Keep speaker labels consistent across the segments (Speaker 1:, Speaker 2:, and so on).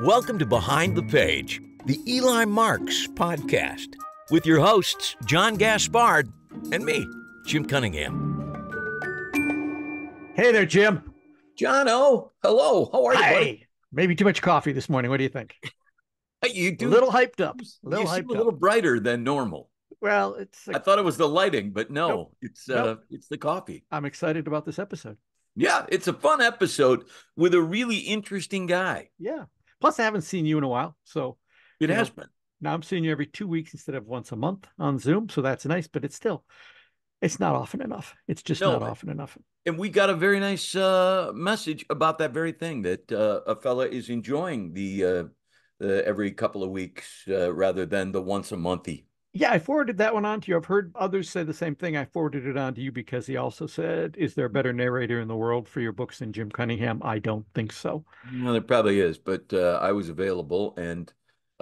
Speaker 1: Welcome to Behind the Page, the Eli Marks podcast, with your hosts, John Gaspard and me, Jim Cunningham.
Speaker 2: Hey there, Jim.
Speaker 3: John O. Hello. How are you, buddy?
Speaker 2: Hi. Maybe too much coffee this morning. What do you think?
Speaker 3: You do.
Speaker 2: A little hyped up.
Speaker 3: You seem a little brighter than normal.
Speaker 2: Well,
Speaker 3: I thought it was the lighting, but no,
Speaker 2: Nope.
Speaker 3: It's the coffee.
Speaker 2: I'm excited about this episode.
Speaker 3: Yeah, it's a fun episode with a really interesting guy.
Speaker 2: Yeah. Plus, I haven't seen you in a while. So
Speaker 3: It has been.
Speaker 2: now I'm seeing you every 2 weeks instead of once a month on Zoom. So that's nice, but it's not often enough. It's just not often enough.
Speaker 3: And we got a very nice message about that very thing, that a fella is enjoying the every couple of weeks rather than the once a monthy.
Speaker 2: Yeah, I forwarded that one on to you. I've heard others say the same thing. I forwarded it on to you because he also said, is there a better narrator in the world for your books than Jim Cunningham? I don't think so.
Speaker 3: No, there probably is, but I was available, and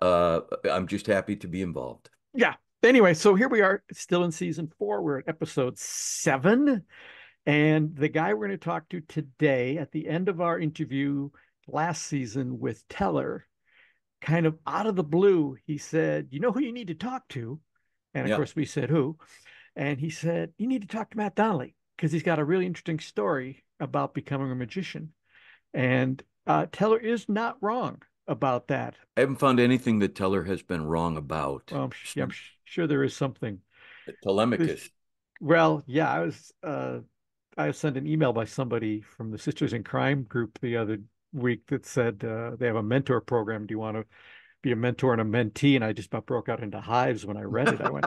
Speaker 3: I'm just happy to be involved.
Speaker 2: Yeah. Anyway, so here we are, still in season 4. We're at episode 7. And the guy we're going to talk to today, at the end of our interview last season with Teller, kind of out of the blue, he said, you know who you need to talk to? And of course we said, who? And he said, you need to talk to Matt Donnelly because he's got a really interesting story about becoming a magician. And Teller is not wrong about that.
Speaker 3: I haven't found anything that Teller has been wrong about.
Speaker 2: Well, I'm sure there is something.
Speaker 3: Telemachus.
Speaker 2: Well, yeah, I was sent an email by somebody from the Sisters in Crime group the other week that said they have a mentor program. Do you want to be a mentor and a mentee? And I just about broke out into hives when I read it. I went,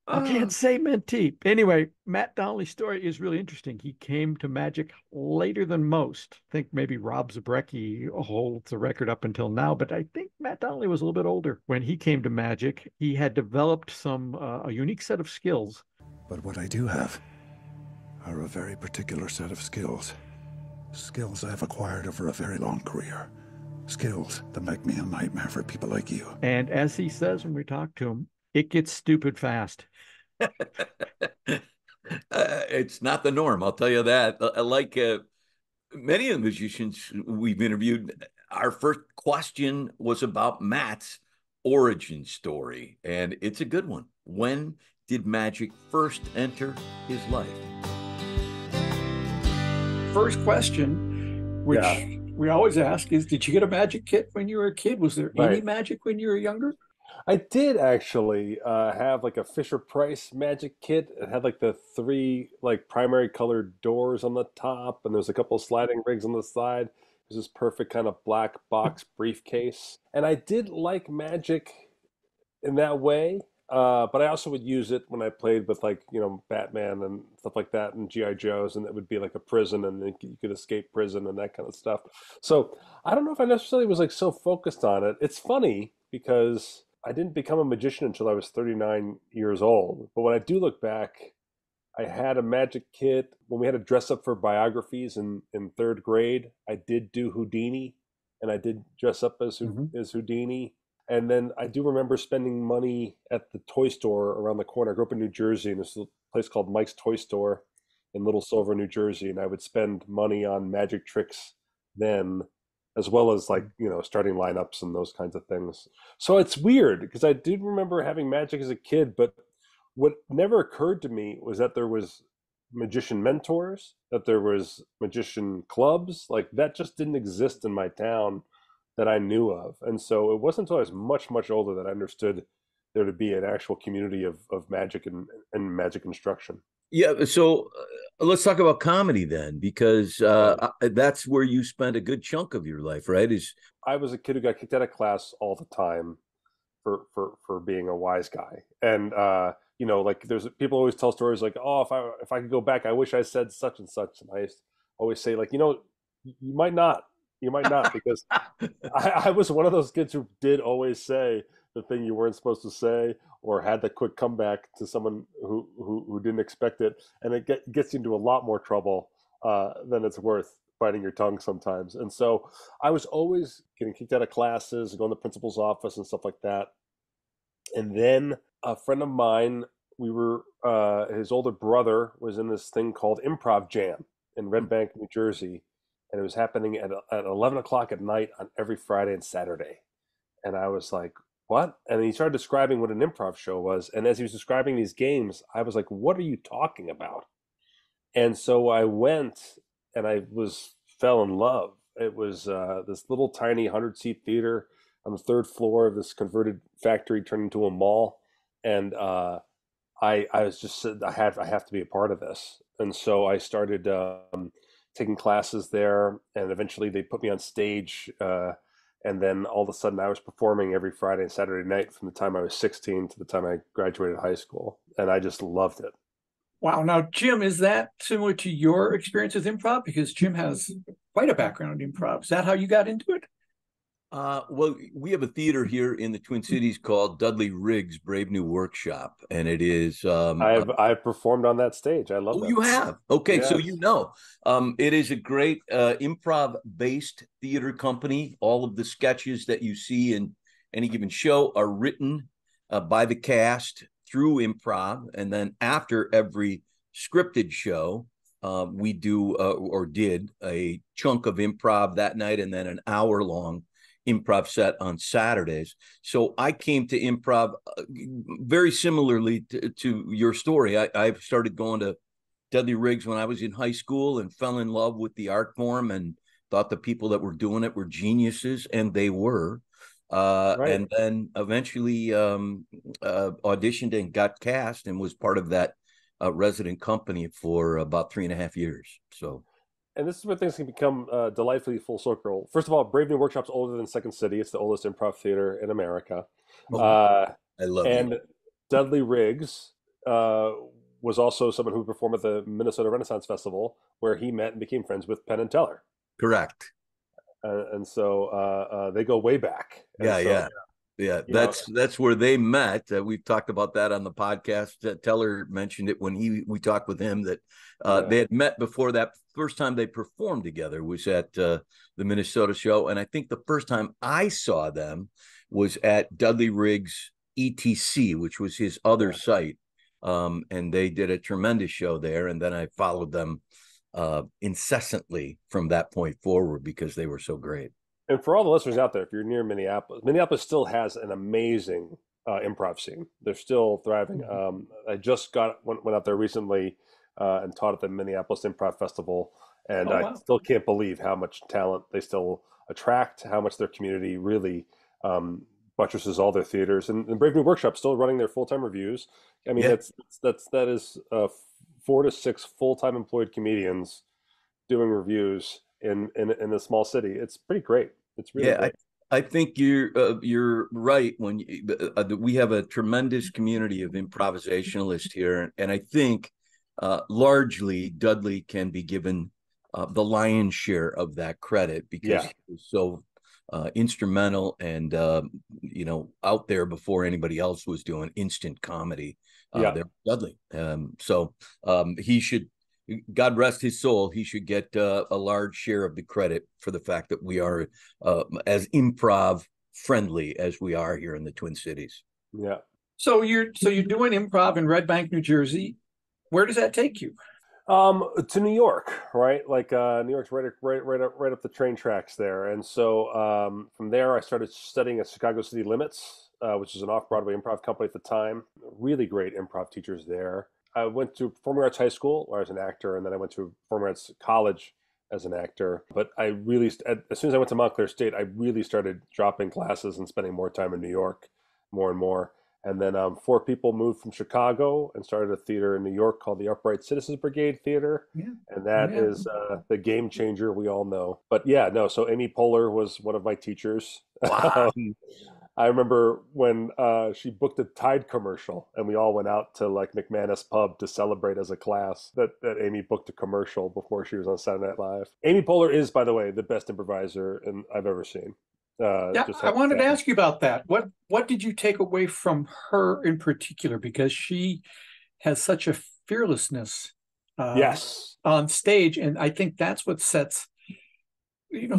Speaker 2: I can't say mentee. Anyway, Matt Donnelly's story is really interesting. He came to magic later than most. I think maybe Rob Zabrecki holds the record up until now, but I think Matt Donnelly was a little bit older. When he came to magic, he had developed a unique set of skills.
Speaker 4: But what I do have are a very particular set of skills. Skills I've acquired over a very long career. Skills that make me a nightmare for people like you.
Speaker 2: And as he says when we talk to him, it gets stupid fast.
Speaker 3: It's not the norm, I'll tell you that. Like many of the magicians we've interviewed, our first question was about Matt's origin story, and it's a good one. When did magic first enter his life?
Speaker 2: First question, which we always ask, is did you get a magic kit when you were a kid? Was there any magic when you were younger?
Speaker 5: I did actually have like a Fisher-Price magic kit. It had like the 3 like primary colored doors on the top, and there's a couple of sliding rigs on the side. It was this perfect kind of black box briefcase. And I did like magic in that way. But I also would use it when I played with like, Batman and stuff like that and G.I. Joes, and it would be like a prison and you could escape prison and that kind of stuff. So I don't know if I necessarily was like so focused on it. It's funny because I didn't become a magician until I was 39 years old. But when I do look back, I had a magic kit. When we had to dress up for biographies in 3rd grade, I did do Houdini, and I did dress up as Houdini. And then I do remember spending money at the toy store around the corner. I grew up in New Jersey, and there's a place called Mike's Toy Store in Little Silver, New Jersey. And I would spend money on magic tricks then, as well as like, starting lineups and those kinds of things. So it's weird because I did remember having magic as a kid, but what never occurred to me was that there was magician mentors, that there was magician clubs. Like that just didn't exist in my town that I knew of. And so it wasn't until I was much, much older that I understood there to be an actual community of magic and magic instruction.
Speaker 3: Yeah, so let's talk about comedy then, because that's where you spent a good chunk of your life, right?
Speaker 5: I was a kid who got kicked out of class all the time for being a wise guy. And like there's people always tell stories like, oh, if I could go back, I wish I said such and such. And I always say like, you might not. You might not, because I was one of those kids who did always say the thing you weren't supposed to say, or had the quick comeback to someone who didn't expect it, and it gets you into a lot more trouble than it's worth, biting your tongue sometimes. And so I was always getting kicked out of classes, going to the principal's office and stuff like that. And then a friend of mine, his older brother was in this thing called Improv Jam in Red Bank, New Jersey. and it was happening at 11 o'clock at night on every Friday and Saturday. And I was like, what? And he started describing what an improv show was. And as he was describing these games, I was like, what are you talking about? And so I went and fell in love. It was this little tiny 100-seat theater on the third floor of this converted factory turned into a mall. And I was just said I have to be a part of this. And so I started taking classes there, and eventually they put me on stage. And then all of a sudden I was performing every Friday and Saturday night from the time I was 16 to the time I graduated high school. And I just loved it.
Speaker 6: Wow. Now, Jim, is that similar to your experience with improv? Because Jim has quite a background in improv. Is that how you got into it?
Speaker 3: Well, we have a theater here in the Twin Cities called Dudley Riggs Brave New Workshop, and it is.
Speaker 5: I've performed on that stage. I love.
Speaker 3: Oh,
Speaker 5: that.
Speaker 3: you have? Okay,
Speaker 5: yes.
Speaker 3: So you know, it is a great improv-based theater company. All of the sketches that you see in any given show are written by the cast through improv, and then after every scripted show, we do or did a chunk of improv that night, and then an hour-long improv set on Saturdays. So I came to improv very similarly to your story. I started going to Dudley Riggs when I was in high school and fell in love with the art form and thought the people that were doing it were geniuses, and they were. Right. And then eventually auditioned and got cast and was part of that resident company for about 3.5 years. So.
Speaker 5: And this is where things can become delightfully full circle. First of all, Brave New Workshop's older than Second City. It's the oldest improv theater in America.
Speaker 3: I love it.
Speaker 5: And Dudley Riggs was also someone who performed at the Minnesota Renaissance Festival, where he met and became friends with Penn and Teller.
Speaker 3: Correct.
Speaker 5: And so they go way back.
Speaker 3: Yeah. That's where they met. We've talked about that on the podcast. Teller mentioned it when we talked with him that they had met before that. First time they performed together was at the Minnesota show, and I think the first time I saw them was at Dudley Riggs ETC, which was his other site, and they did a tremendous show there. And then I followed them incessantly from that point forward because they went so great.
Speaker 5: And for all the listeners out there, if you're near Minneapolis still has an amazing improv scene. They're still thriving. I just went out there recently and taught at the Minneapolis Improv Festival, and I still can't believe how much talent they still attract, how much their community really buttresses all their theaters. And Brave New Workshop still running their full-time reviews. I mean, that is 4 to 6 full-time employed comedians doing reviews in a small city. It's pretty great. It's really great.
Speaker 3: I think you're right when we have a tremendous community of improvisationalists here, and I think largely Dudley can be given the lion's share of that credit because he was so instrumental and out there before anybody else was doing instant comedy. There, Dudley. So he should. God rest his soul, he should get a large share of the credit for the fact that we are as improv friendly as we are here in the Twin Cities.
Speaker 5: Yeah.
Speaker 6: So you're doing improv in Red Bank, New Jersey. Where does that take you?
Speaker 5: To New York, right? Like New York's right up the train tracks there. And so from there, I started studying at Chicago City Limits, which is an off-Broadway improv company at the time. Really great improv teachers there. I went to Performing Arts High School where I was an actor, and then I went to Performing Arts College as an actor. But I really, as soon as I went to Montclair State, I really started dropping classes and spending more time in New York, more and more. And then 4 people moved from Chicago and started a theater in New York called the Upright Citizens Brigade Theater. Yeah. And that is the game changer we all know. But so Amy Poehler was one of my teachers.
Speaker 3: Wow.
Speaker 5: I remember when she booked a Tide commercial and we all went out to like McManus Pub to celebrate as a class that Amy booked a commercial before she was on Saturday Night Live. Amy Poehler is, by the way, the best improviser I've ever seen.
Speaker 6: I wanted to ask you about that. What did you take away from her in particular? Because she has such a fearlessness on stage. And I think that's what sets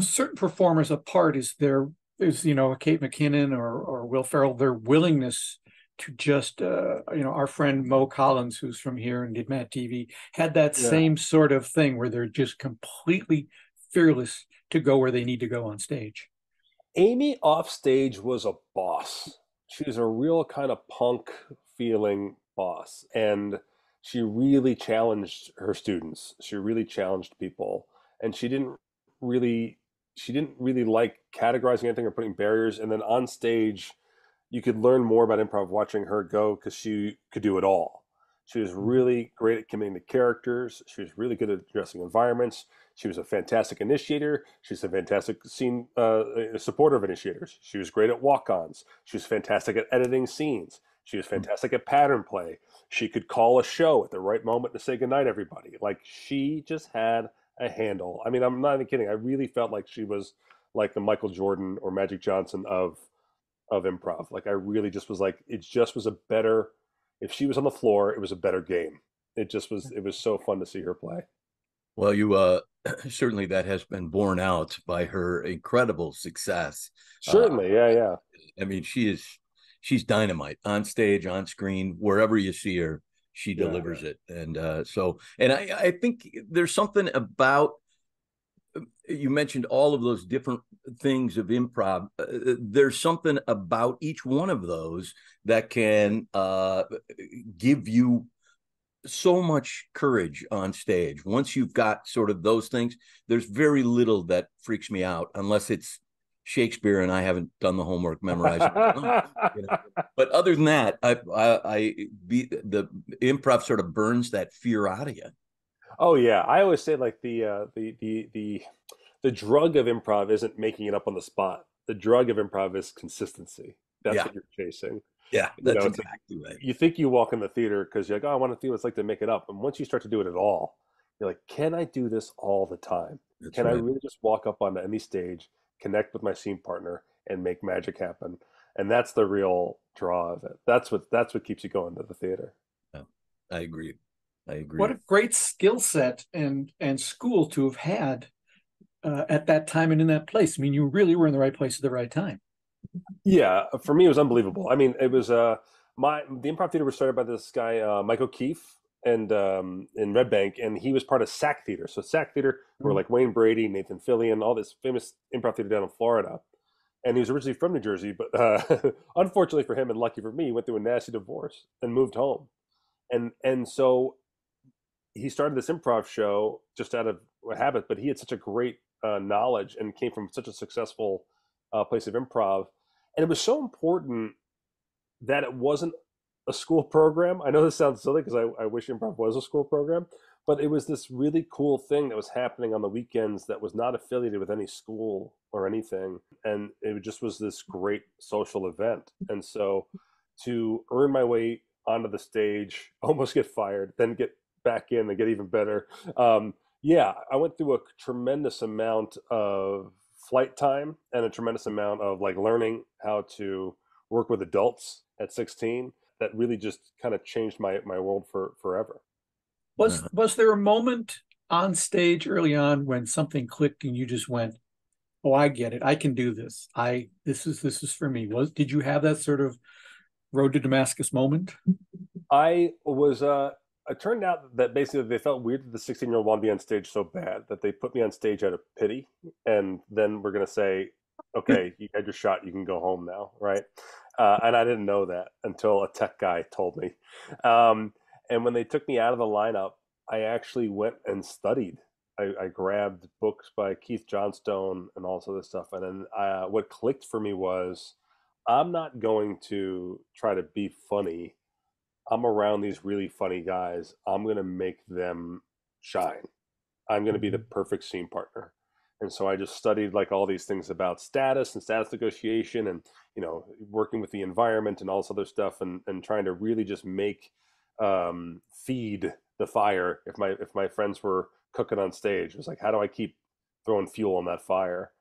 Speaker 6: certain performers apart is a Kate McKinnon or Will Ferrell, their willingness to just, our friend Mo Collins, who's from here and did Mad TV, had that same sort of thing where they're just completely fearless to go where they need to go on stage.
Speaker 5: Amy off stage was a boss. She was a real kind of punk feeling boss, and she really challenged her students. She really challenged people, and really she didn't really like categorizing anything or putting barriers. And then on stage, you could learn more about improv watching her go, because she could do it all. She was really great at committing to characters. She was really good at addressing environments. She was a fantastic initiator. She's a fantastic scene supporter of initiators. She was great at walk-ons. She was fantastic at editing scenes. She was fantastic at pattern play. She could call a show at the right moment to say goodnight, everybody. Like, she just had a handle. I mean, I'm not even kidding. I really felt like she was like the Michael Jordan or Magic Johnson of improv. Like, I really just was like, it just was a better, if she was on the floor, it was a better game. It was so fun to see her play.
Speaker 3: Well, you certainly, that has been borne out by her incredible success.
Speaker 5: Certainly, yeah.
Speaker 3: I mean, she's dynamite on stage, on screen, wherever you see her, she delivers it. And I think there's something about, you mentioned all of those different things of improv. There's something about each one of those that can give you so much courage on stage. Once you've got sort of those things, there's very little that freaks me out, unless it's Shakespeare and I haven't done the homework memorizing. But other than that, the improv sort of burns that fear out of you.
Speaker 5: Oh yeah, I always say, like, the drug of improv isn't making it up on the spot. The drug of improv is consistency. That's what you're chasing.
Speaker 3: Yeah, that's exactly right.
Speaker 5: You think you walk in the theater because you're like, oh, I want to see what it's like to make it up. And once you start to do it at all, you're like, can I do this all the time? Can I really just walk up on any stage, connect with my scene partner, and make magic happen? And that's the real draw of it. That's what keeps you going to the theater.
Speaker 3: Yeah, I agree.
Speaker 6: What a great skill set and school to have had at that time and in that place. I mean, you really were in the right place at the right time.
Speaker 5: Yeah, for me, it was unbelievable. I mean, it was the improv theater was started by this guy, Mike O'Keefe, and in Red Bank, and he was part of SAC Theater. So SAC Theater were like Wayne Brady, Nathan Fillion, all this famous improv theater down in Florida. And he was originally from New Jersey, but unfortunately for him and lucky for me, he went through a nasty divorce and moved home. And so he started this improv show just out of habit, but he had such a great knowledge and came from such a successful place of improv. And it was so important that it wasn't a school program. I know this sounds silly because I wish improv was a school program, but it was this really cool thing that was happening on the weekends that was not affiliated with any school or anything. And it just was this great social event. And so to earn my way onto the stage, almost get fired, then get back in and get even better. I went through a tremendous amount of flight time and a tremendous amount of like learning how to work with adults at 16 that really just kind of changed my world forever.
Speaker 6: Was there a moment on stage early on when something clicked and you just went, oh, I get it, I can do this, this is for me? Did you have that sort of road to Damascus moment?
Speaker 5: I was it turned out that basically they felt weird that the 16-year-old wanted to be on stage so bad that they put me on stage out of pity, and then we're going to say, okay, you had your shot, you can go home now, right? And I didn't know that until a tech guy told me. And when they took me out of the lineup, I actually went and studied. I grabbed books by Keith Johnstone and all this stuff. And then what clicked for me was, I'm not going to try to be funny. I'm around these really funny guys. I'm going to make them shine. I'm going to be the perfect scene partner. And so I just studied like all these things about status and status negotiation and, working with the environment and all this other stuff and trying to really just feed the fire. If my friends were cooking on stage, it was like, how do I keep throwing fuel on that fire?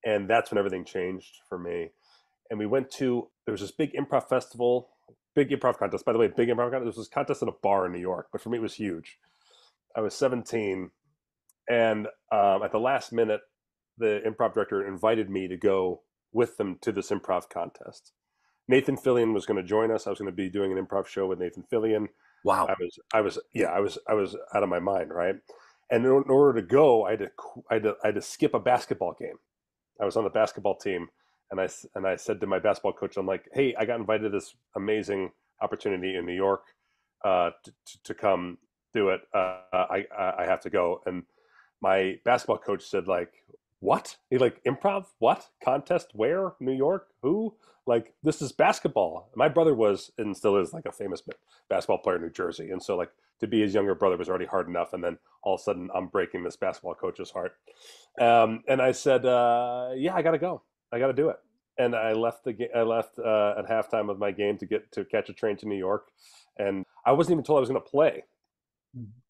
Speaker 5: And that's when everything changed for me. And there was this big improv festival, big improv contest. By the way, big improv contest. There was this contest in a bar in New York, but for me it was huge. I was 17, and at the last minute, the improv director invited me to go with them to this improv contest. Nathan Fillion was going to join us. I was going to be doing an improv show with Nathan Fillion.
Speaker 3: Wow.
Speaker 5: I was out of my mind, right? And in order to go, I had to skip a basketball game. I was on the basketball team, and I said to my basketball coach, I'm like, hey, I got invited to this amazing opportunity in New York to come do it. I have to go. And my basketball coach said, like, what? He like, improv? What? Contest? Where? New York? Who? Like, this is basketball. My brother was and still is like a famous basketball player in New Jersey. And so like to be his younger brother was already hard enough. And then all of a sudden I'm breaking this basketball coach's heart. And I said, yeah, I got to go. I got to do it. And I left at halftime of my game to catch a train to New York. And I wasn't even told I was going to play.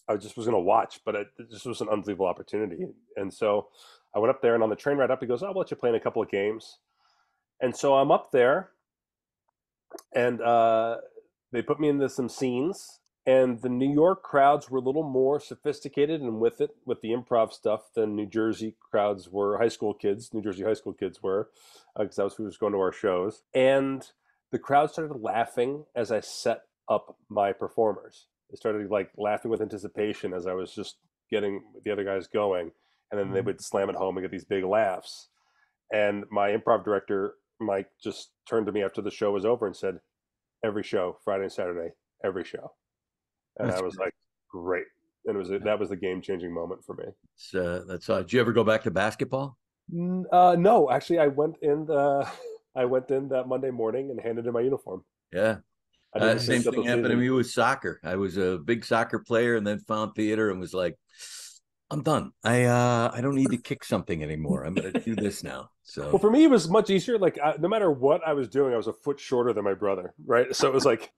Speaker 5: I just was going to watch, but this was an unbelievable opportunity. And so I went up there, and on the train ride up, he goes, I'll let you play in a couple of games. And so I'm up there, and they put me into some scenes, and the New York crowds were a little more sophisticated and with the improv stuff than New Jersey crowds were, New Jersey high school kids were, because that was who was going to our shows. And the crowd started laughing as I set up my performers. They started like laughing with anticipation as I was just getting the other guys going. And then they would slam it home and get these big laughs. And my improv director, Mike, just turned to me after the show was over and said, every show, Friday and Saturday, every show. And I was like, great. And that was the game-changing moment for me.
Speaker 3: Did you ever go back to basketball?
Speaker 5: No, actually, I went in that Monday morning and handed in my uniform.
Speaker 3: Yeah. Same thing happened to me with soccer. I was a big soccer player and then found theater and was like, I'm done. I don't need to kick something anymore. I'm going to do this now. So,
Speaker 5: well, for me, it was much easier. Like, no matter what I was doing, I was a foot shorter than my brother, right? So it was like,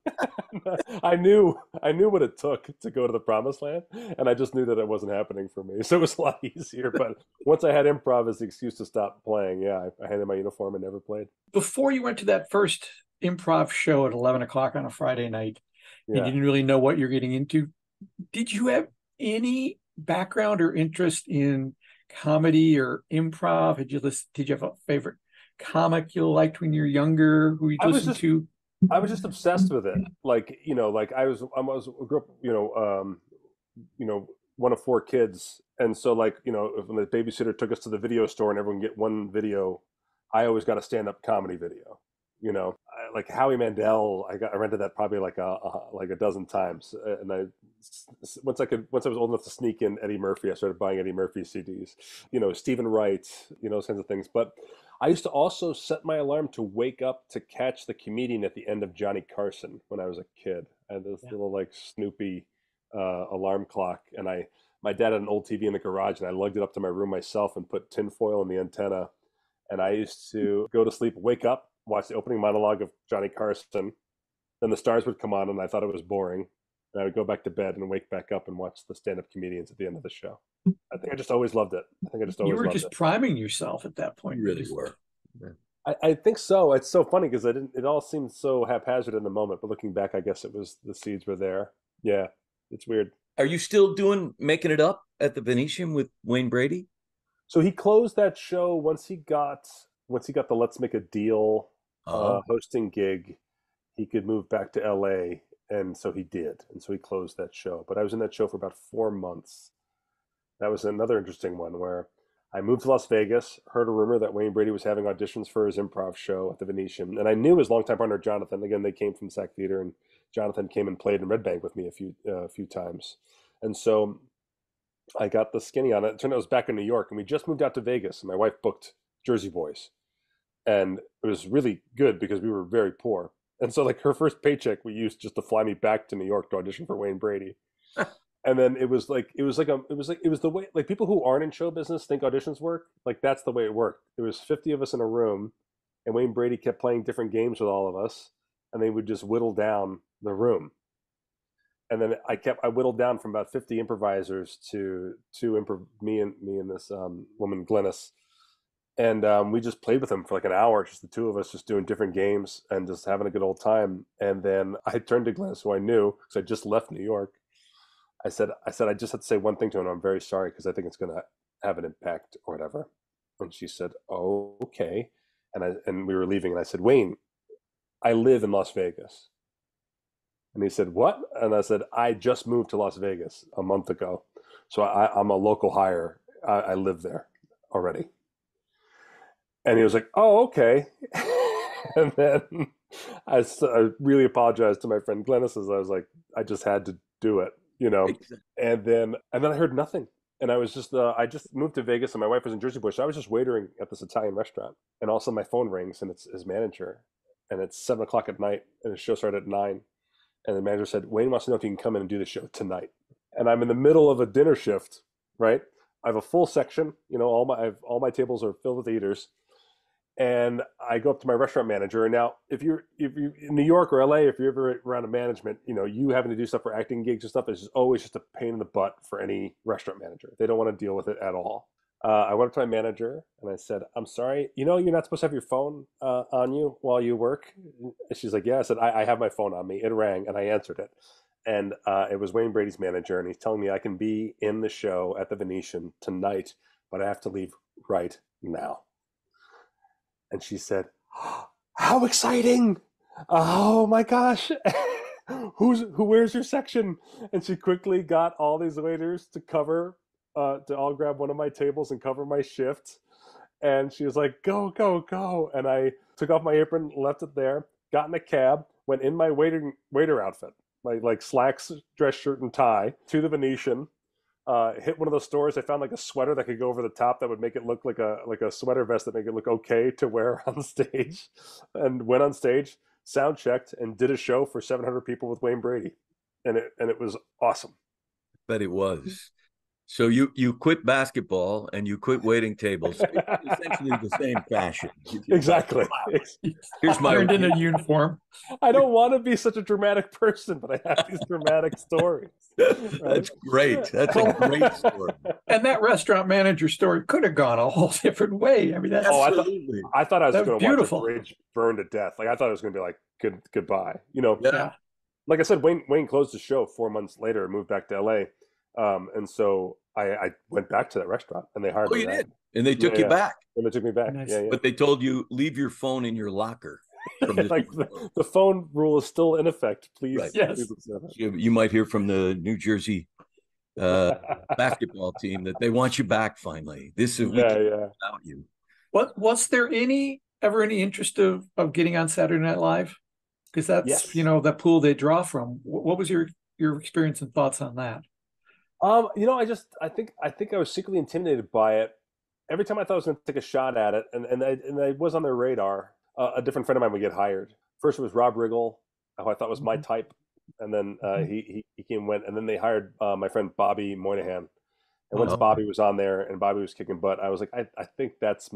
Speaker 5: I knew what it took to go to the promised land, and I just knew that it wasn't happening for me. So it was a lot easier. But once I had improv as the excuse to stop playing, yeah, I handed my uniform and never played.
Speaker 6: Before you went to that first improv show at 11 o'clock on a Friday night, you didn't really know what you're getting into. Did you have any background or interest in comedy or improv? Did you have a favorite comic you liked when you were younger, who you listened to?
Speaker 5: I was just obsessed with it. Like, like I grew up, one of four kids. And so like, when the babysitter took us to the video store and everyone get one video, I always got a stand-up comedy video. Like Howie Mandel, I rented that probably like a dozen times, and once I was old enough to sneak in Eddie Murphy, I started buying Eddie Murphy CDs. Stephen Wright, those kinds of things. But I used to also set my alarm to wake up to catch the comedian at the end of Johnny Carson when I was a kid. I had this little like Snoopy alarm clock, and my dad had an old TV in the garage, and I lugged it up to my room myself and put tinfoil in the antenna. And I used to go to sleep, wake up, watch the opening monologue of Johnny Carson. Then the stars would come on, and I thought it was boring. And I would go back to bed and wake back up and watch the stand-up comedians at the end of the show. I think I just always loved it.
Speaker 6: You were just priming yourself at that point.
Speaker 3: You really were.
Speaker 5: Yeah. I think so. It's so funny because it all seemed so haphazard in the moment. But looking back, I guess the seeds were there. Yeah, it's weird.
Speaker 3: Are you still making it up at the Venetian with Wayne Brady?
Speaker 5: So he closed that show once he got the Let's Make a Deal hosting gig. He could move back to LA, and so he did. And so he closed that show. But I was in that show for about 4 months. That was another interesting one where I moved to Las Vegas, heard a rumor that Wayne Brady was having auditions for his improv show at the Venetian. And I knew his longtime partner, Jonathan. Again, they came from SAC Theater, and Jonathan came and played in Red Bank with me a few times. And so I got the skinny on it. It turned out I was back in New York, and we just moved out to Vegas, and my wife booked Jersey Boys. And it was really good because we were very poor. And so like her first paycheck we used just to fly me back to New York to audition for Wayne Brady. And then it was the way, like, people who aren't in show business think auditions work. Like, that's the way it worked. There was 50 of us in a room, and Wayne Brady kept playing different games with all of us, and they would just whittle down the room. And then I whittled down from about 50 improvisers to me and this woman, Glennis. And we just played with them for like an hour, just the two of us, just doing different games and just having a good old time. And then I turned to Glennis, who I knew because I just left New York. I said, I just had to say one thing to him. I'm very sorry because I think it's going to have an impact or whatever. And she said, "Oh, okay." And we were leaving, and I said, "Wayne, I live in Las Vegas." And he said, "What?" And I said, "I just moved to Las Vegas a month ago." So I'm a local hire. I live there already. And he was like, "Oh, okay." And then I really apologized to my friend Glennis, as I was like, I just had to do it, you know.
Speaker 3: Exactly.
Speaker 5: And then I heard nothing. And I was just I just moved to Vegas, and my wife was in Jersey Boys, so I was just waitering at this Italian restaurant. And all of a sudden my phone rings, and it's his manager, and it's 7 o'clock at night, and his show started at 9. And the manager said, "Wayne wants to know if you can come in and do the show tonight." And I'm in the middle of a dinner shift, right? I have a full section, you know, all my tables are filled with eaters. And I go up to my restaurant manager. And now, if you're in New York or LA, if you're ever around a management, you know, you having to do stuff for acting gigs and stuff is always just a pain in the butt for any restaurant manager. They don't want to deal with it at all. I went up to my manager and I said, "I'm sorry, you know, you're not supposed to have your phone on you while you work." And she's like, "Yeah." I said, I have my phone on me. It rang and I answered it. And it was Wayne Brady's manager. And he's telling me I can be in the show at the Venetian tonight, but I have to leave right now. And she said, "How exciting! Oh my gosh! Who wears your section?" And she quickly got all these waiters to all grab one of my tables and cover my shift. And she was like, "Go, go, go!" And I took off my apron, left it there, got in a cab, went in my waiter outfit, my like slacks, dress shirt, and tie, to the Venetian. Hit one of those stores. I found like a sweater that could go over the top that would make it look like a sweater vest that make it look okay to wear on stage, and went on stage, sound checked, and did a show for 700 people with Wayne Brady, and it was awesome.
Speaker 3: Bet it was. So you quit basketball and you quit waiting tables, essentially the same fashion.
Speaker 5: Exactly.
Speaker 3: Here's my
Speaker 6: turned in a uniform.
Speaker 5: I don't want to be such a dramatic person, but I have these dramatic stories. Right?
Speaker 3: That's great. That's a great story.
Speaker 6: And that restaurant manager story could have gone a whole different way. I mean, that's
Speaker 3: absolutely.
Speaker 5: I thought I was going to watch
Speaker 6: beautiful.
Speaker 5: a bridge burn to death. Like I thought it was going to be like goodbye. You know.
Speaker 3: Yeah.
Speaker 5: Like I said, Wayne closed the show 4 months later and moved back to LA. And so I went back to that restaurant and they hired me.
Speaker 3: Oh, you did? And they took you back?
Speaker 5: And they took me back.
Speaker 6: Nice.
Speaker 5: Yeah.
Speaker 3: But they told you, leave your phone in your locker.
Speaker 5: Like the phone rule is still in effect. Please.
Speaker 3: Right.
Speaker 6: Yes.
Speaker 3: You might hear from the New Jersey basketball team that they want you back finally. This is without you.
Speaker 6: Was there ever any interest of getting on Saturday Night Live? Because that's, you know, that pool they draw from. What was your experience and thoughts on that?
Speaker 5: You know, I think I was secretly intimidated by it. Every time I thought I was going to take a shot at it, and I was on their radar. A different friend of mine would get hired. First it was Rob Riggle, who I thought was my type, and then he came and went, and then they hired my friend Bobby Moynihan. And once Bobby was on there and Bobby was kicking butt, I was like, I think that's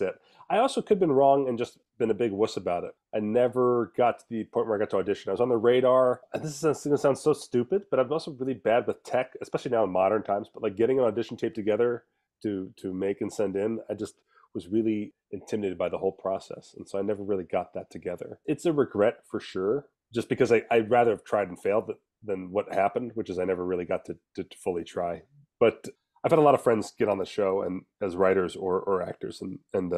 Speaker 5: it. I also could have been wrong and just been a big wuss about it. I never got to the point where I got to audition. I was on the radar. And this is going to sound so stupid, but I'm also really bad with tech, especially now in modern times. But like getting an audition tape together to make and send in, I just was really intimidated by the whole process. And so I never really got that together. It's a regret for sure, just because I'd rather have tried and failed than what happened, which is I never really got to fully try. But I've had a lot of friends get on the show and as writers or actors, and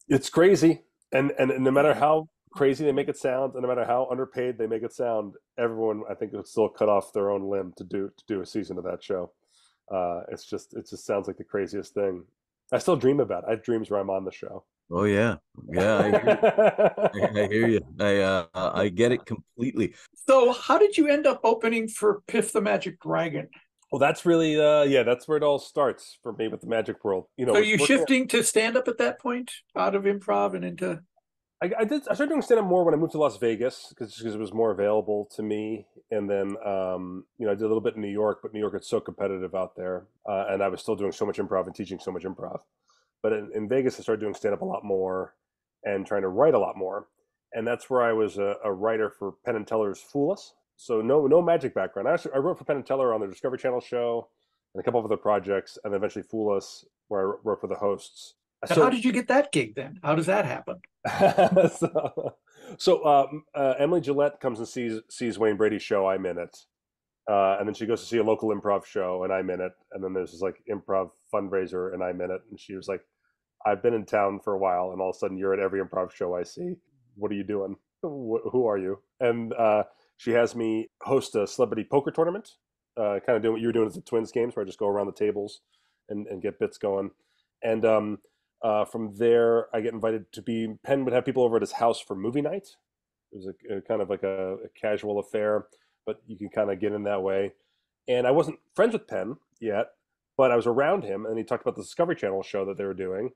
Speaker 5: it's crazy. And no matter how crazy they make it sound, and no matter how underpaid they make it sound, everyone I think would still cut off their own limb to do a season of that show. It just sounds like the craziest thing. I still dream about it. I have dreams where I'm on the show.
Speaker 3: Oh yeah, I hear you. I get it completely.
Speaker 6: So, how did you end up opening for Piff the Magic Dragon?
Speaker 5: Well, that's really that's where it all starts for me with the magic world. You know,
Speaker 6: so you shifting to stand up at that point, out of improv and into.
Speaker 5: I started doing stand up more when I moved to Las Vegas because it was more available to me, and then I did a little bit in New York, but New York is so competitive out there, and I was still doing so much improv and teaching so much improv. But in Vegas, I started doing stand up a lot more and trying to write a lot more, and that's where I was a writer for Penn and Teller's Fool Us. So no magic background. I wrote for Penn and Teller on the Discovery Channel show and a couple of other projects, and then eventually Fool Us, where I wrote for the hosts.
Speaker 6: So how did you get that gig then? How does that happen?
Speaker 5: so Emily Gillette comes and sees Wayne Brady's show. I'm in it. And then she goes to see a local improv show and I'm in it. And then there's this like improv fundraiser and I'm in it. And she was like, I've been in town for a while and all of a sudden you're at every improv show I see. What are you doing? Who are you? And She has me host a celebrity poker tournament, kind of doing what you were doing at the Twins games, where I just go around the tables and get bits going. And from there, I get invited to be. Penn would have people over at his house for movie night. It was a kind of like a casual affair, but you can kind of get in that way. And I wasn't friends with Penn yet, but I was around him, and he talked about the Discovery Channel show that they were doing.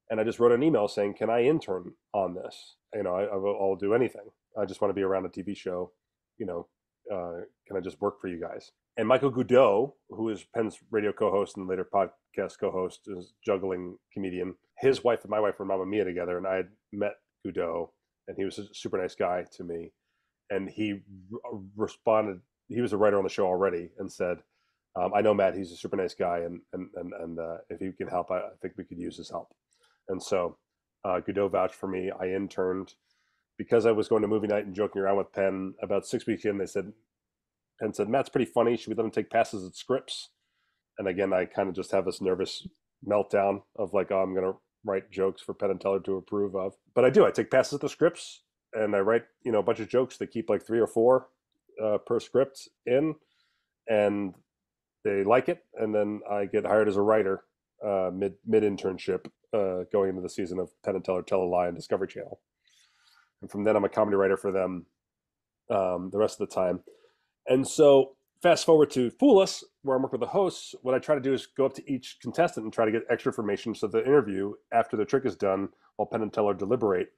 Speaker 5: And I just wrote an email saying, "Can I intern on this? I'll do anything. I just want to be around a TV show. Can I just work for you guys?" And Michael Goudeau, who is Penn's radio co-host and later podcast co-host, is juggling comedian. His wife and my wife were Mamma Mia together, and I had met Goudeau, and he was a super nice guy to me. And he responded. He was a writer on the show already, and said, "I know Matt. He's a super nice guy, and if he can help, I think we could use his help." And so Goudeau vouched for me. I interned because I was going to movie night and joking around with Penn. About 6 weeks in, Penn said, "Matt's pretty funny. Should we let him take passes at scripts?" And again, I kind of just have this nervous meltdown of like, oh, I'm going to write jokes for Penn and Teller to approve of. But I do. I take passes at the scripts, and I write, a bunch of jokes. They keep like 3 or 4 per script in, and they like it. And then I get hired as a writer mid internship going into the season of Penn and Teller Tell a Lie on Discovery Channel. And from then, I'm a comedy writer for them the rest of the time. And so fast forward to Fool Us, where I'm working with the hosts. What I try to do is go up to each contestant and try to get extra information so the interview, after the trick is done, while Penn and Teller deliberate,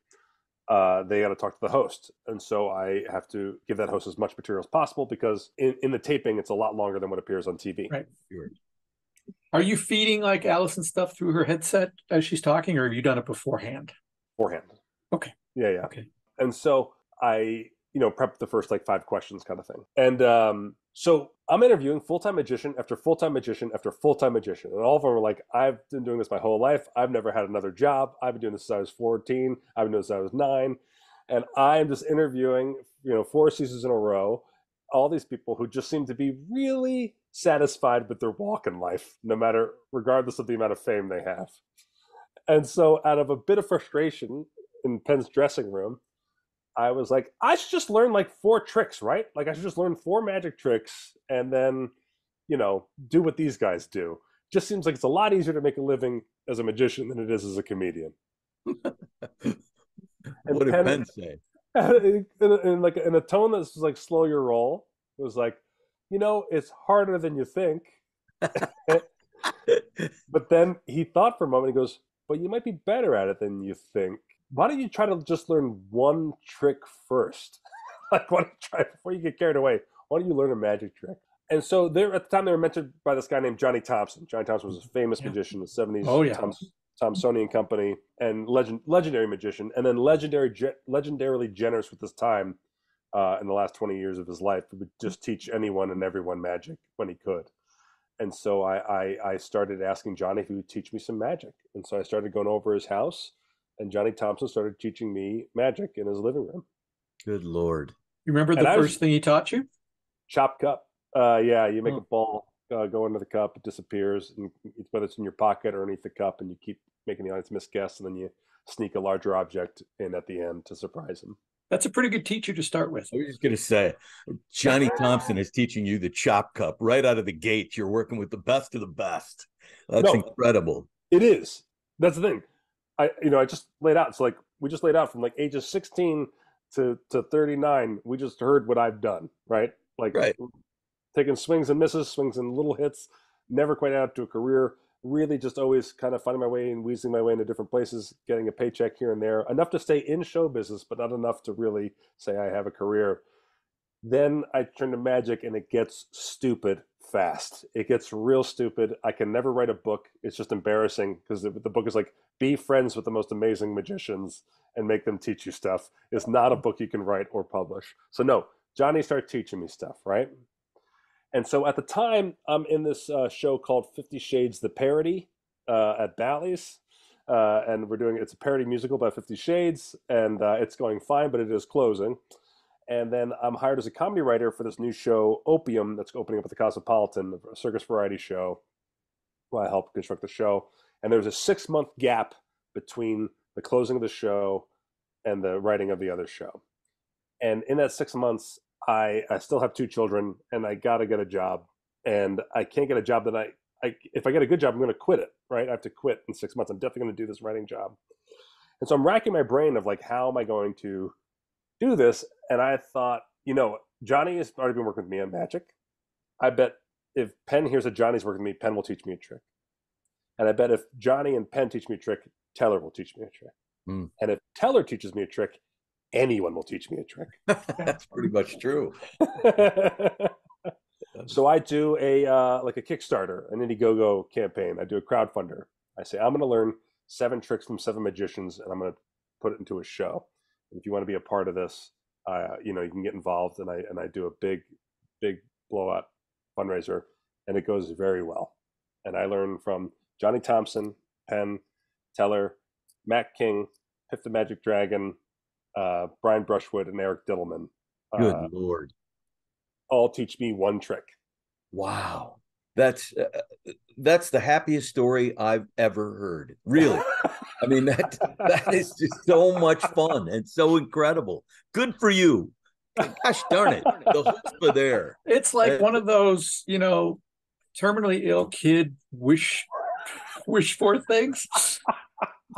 Speaker 5: they got to talk to the host. And so I have to give that host as much material as possible, because in the taping, it's a lot longer than what appears on TV.
Speaker 6: Right. Are you feeding like Allison stuff through her headset as she's talking, or have you done it beforehand?
Speaker 5: Beforehand.
Speaker 6: Okay.
Speaker 5: Yeah.
Speaker 6: Okay.
Speaker 5: And so I, prep the first like 5 questions kind of thing. And so I'm interviewing full-time magician after full-time magician after full-time magician. And all of them are like, "I've been doing this my whole life. I've never had another job. I've been doing this since I was 14. I've been doing this since I was 9. And I'm just interviewing, 4 seasons in a row, all these people who just seem to be really satisfied with their walk in life, regardless of the amount of fame they have. And so out of a bit of frustration in Penn's dressing room, I was like, I should just learn like 4 tricks, right? Like I should just learn 4 magic tricks and then, do what these guys do. Just seems like it's a lot easier to make a living as a magician than it is as a comedian.
Speaker 3: What did Penn say?
Speaker 5: In a tone that's like slow your roll, it was like, it's harder than you think. But then he thought for a moment. He goes, "But you might be better at it than you think. Why don't you try to just learn 1 trick first? Like, why don't you try before you get carried away? Why don't you learn a magic trick?" And so at the time, they were mentored by this guy named Johnny Thompson. Johnny Thompson was a famous magician in the 70s.
Speaker 6: Oh, yeah.
Speaker 5: Thompsonian Company, and legendary magician, and then legendarily generous with his time in the last 20 years of his life. He would just teach anyone and everyone magic when he could. And so I started asking Johnny if he would teach me some magic. And so I started going over his house, and Johnny Thompson started teaching me magic in his living room.
Speaker 3: Good Lord.
Speaker 6: You remember the first thing he taught you?
Speaker 5: Chop cup. Yeah, you make a ball go into the cup, it disappears, and whether it's in your pocket or underneath the cup, and you keep making the audience misguess, and then you sneak a larger object in at the end to surprise them.
Speaker 6: That's a pretty good teacher to start with.
Speaker 3: I was just going to say, Johnny Thompson is teaching you the chop cup right out of the gate. You're working with the best of the best. That's incredible.
Speaker 5: It is. That's the thing. I just laid out. So like we just laid out from like ages 16 to 39. We just heard what I've done, right? Like taking swings and misses, swings and little hits, never quite out to a career. Really just always kind of finding my way and weaseling my way into different places, getting a paycheck here and there, enough to stay in show business, but not enough to really say I have a career. Then I turn to magic, and it gets stupid fast. It gets real stupid. I can never write a book. It's just embarrassing, because the book is like, be friends with the most amazing magicians and make them teach you stuff. It's not a book you can write or publish. So no, Johnny started teaching me stuff, right? And so at the time, I'm in this show called 50 Shades, the Parody at Bally's. And it's a parody musical by 50 Shades, and it's going fine, but it is closing. And then I'm hired as a comedy writer for this new show, Opium, that's opening up at the Cosmopolitan, a circus variety show, where I helped construct the show. And there was a 6-month gap between the closing of the show and the writing of the other show. And in that 6 months, I still have 2 children, and I got to get a job, and I can't get a job that if I get a good job, I'm going to quit it, right? I have to quit in 6 months. I'm definitely going to do this writing job. And so I'm racking my brain of like, how am I going to do this? And I thought, Johnny has already been working with me on magic. I bet if Penn hears that Johnny's working with me, Penn will teach me a trick. And I bet if Johnny and Penn teach me a trick, Teller will teach me a trick. And if Teller teaches me a trick, anyone will teach me a trick.
Speaker 3: That's pretty much true.
Speaker 5: So I do a Kickstarter, an Indiegogo campaign. I do a crowdfunder. I say, I'm going to learn 7 tricks from 7 magicians, and I'm going to put it into a show. And if you want to be a part of this, you can get involved. And I do a big blowout fundraiser, and it goes very well. And I learn from Johnny Thompson, Penn, Teller, Matt King, Piff the Magic Dragon, Brian Brushwood, and Eric Diddleman.
Speaker 3: Good Lord.
Speaker 5: All teach me one trick.
Speaker 3: Wow. That's the happiest story I've ever heard. Really. I mean, that is just so much fun and so incredible. Good for you. Gosh darn it. The chutzpah there.
Speaker 6: It's like one of those, terminally ill kid wish for things.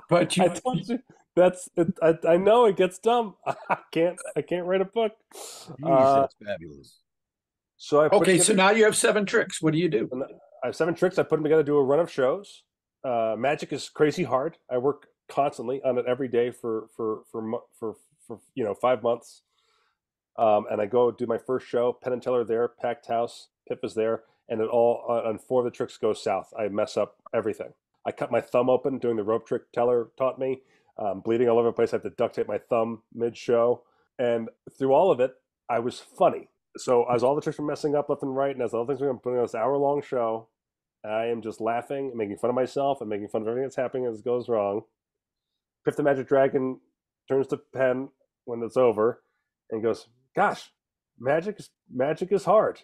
Speaker 6: But
Speaker 5: I told you, that's it. I know it gets dumb. I can't write a book.
Speaker 3: Jeez, that's fabulous.
Speaker 5: So
Speaker 6: so now you have 7 tricks. What do you do?
Speaker 5: I have 7 tricks. I put them together, do a run of shows. Magic is crazy hard. I work constantly on it every day for 5 months. And I go do my first show. Penn and Teller there, packed house. Piff is there, and it all on 4 of the tricks goes south. I mess up everything. I cut my thumb open doing the rope trick Teller taught me. Bleeding all over the place. I have to duct tape my thumb mid-show. And through all of it, I was funny. So as all the tricks were messing up left and right, and as all the things were putting on this hour-long show, I am just laughing and making fun of myself and making fun of everything that's happening as it goes wrong. Piff the Magic Dragon turns to Penn when it's over and goes, "Gosh, magic is hard."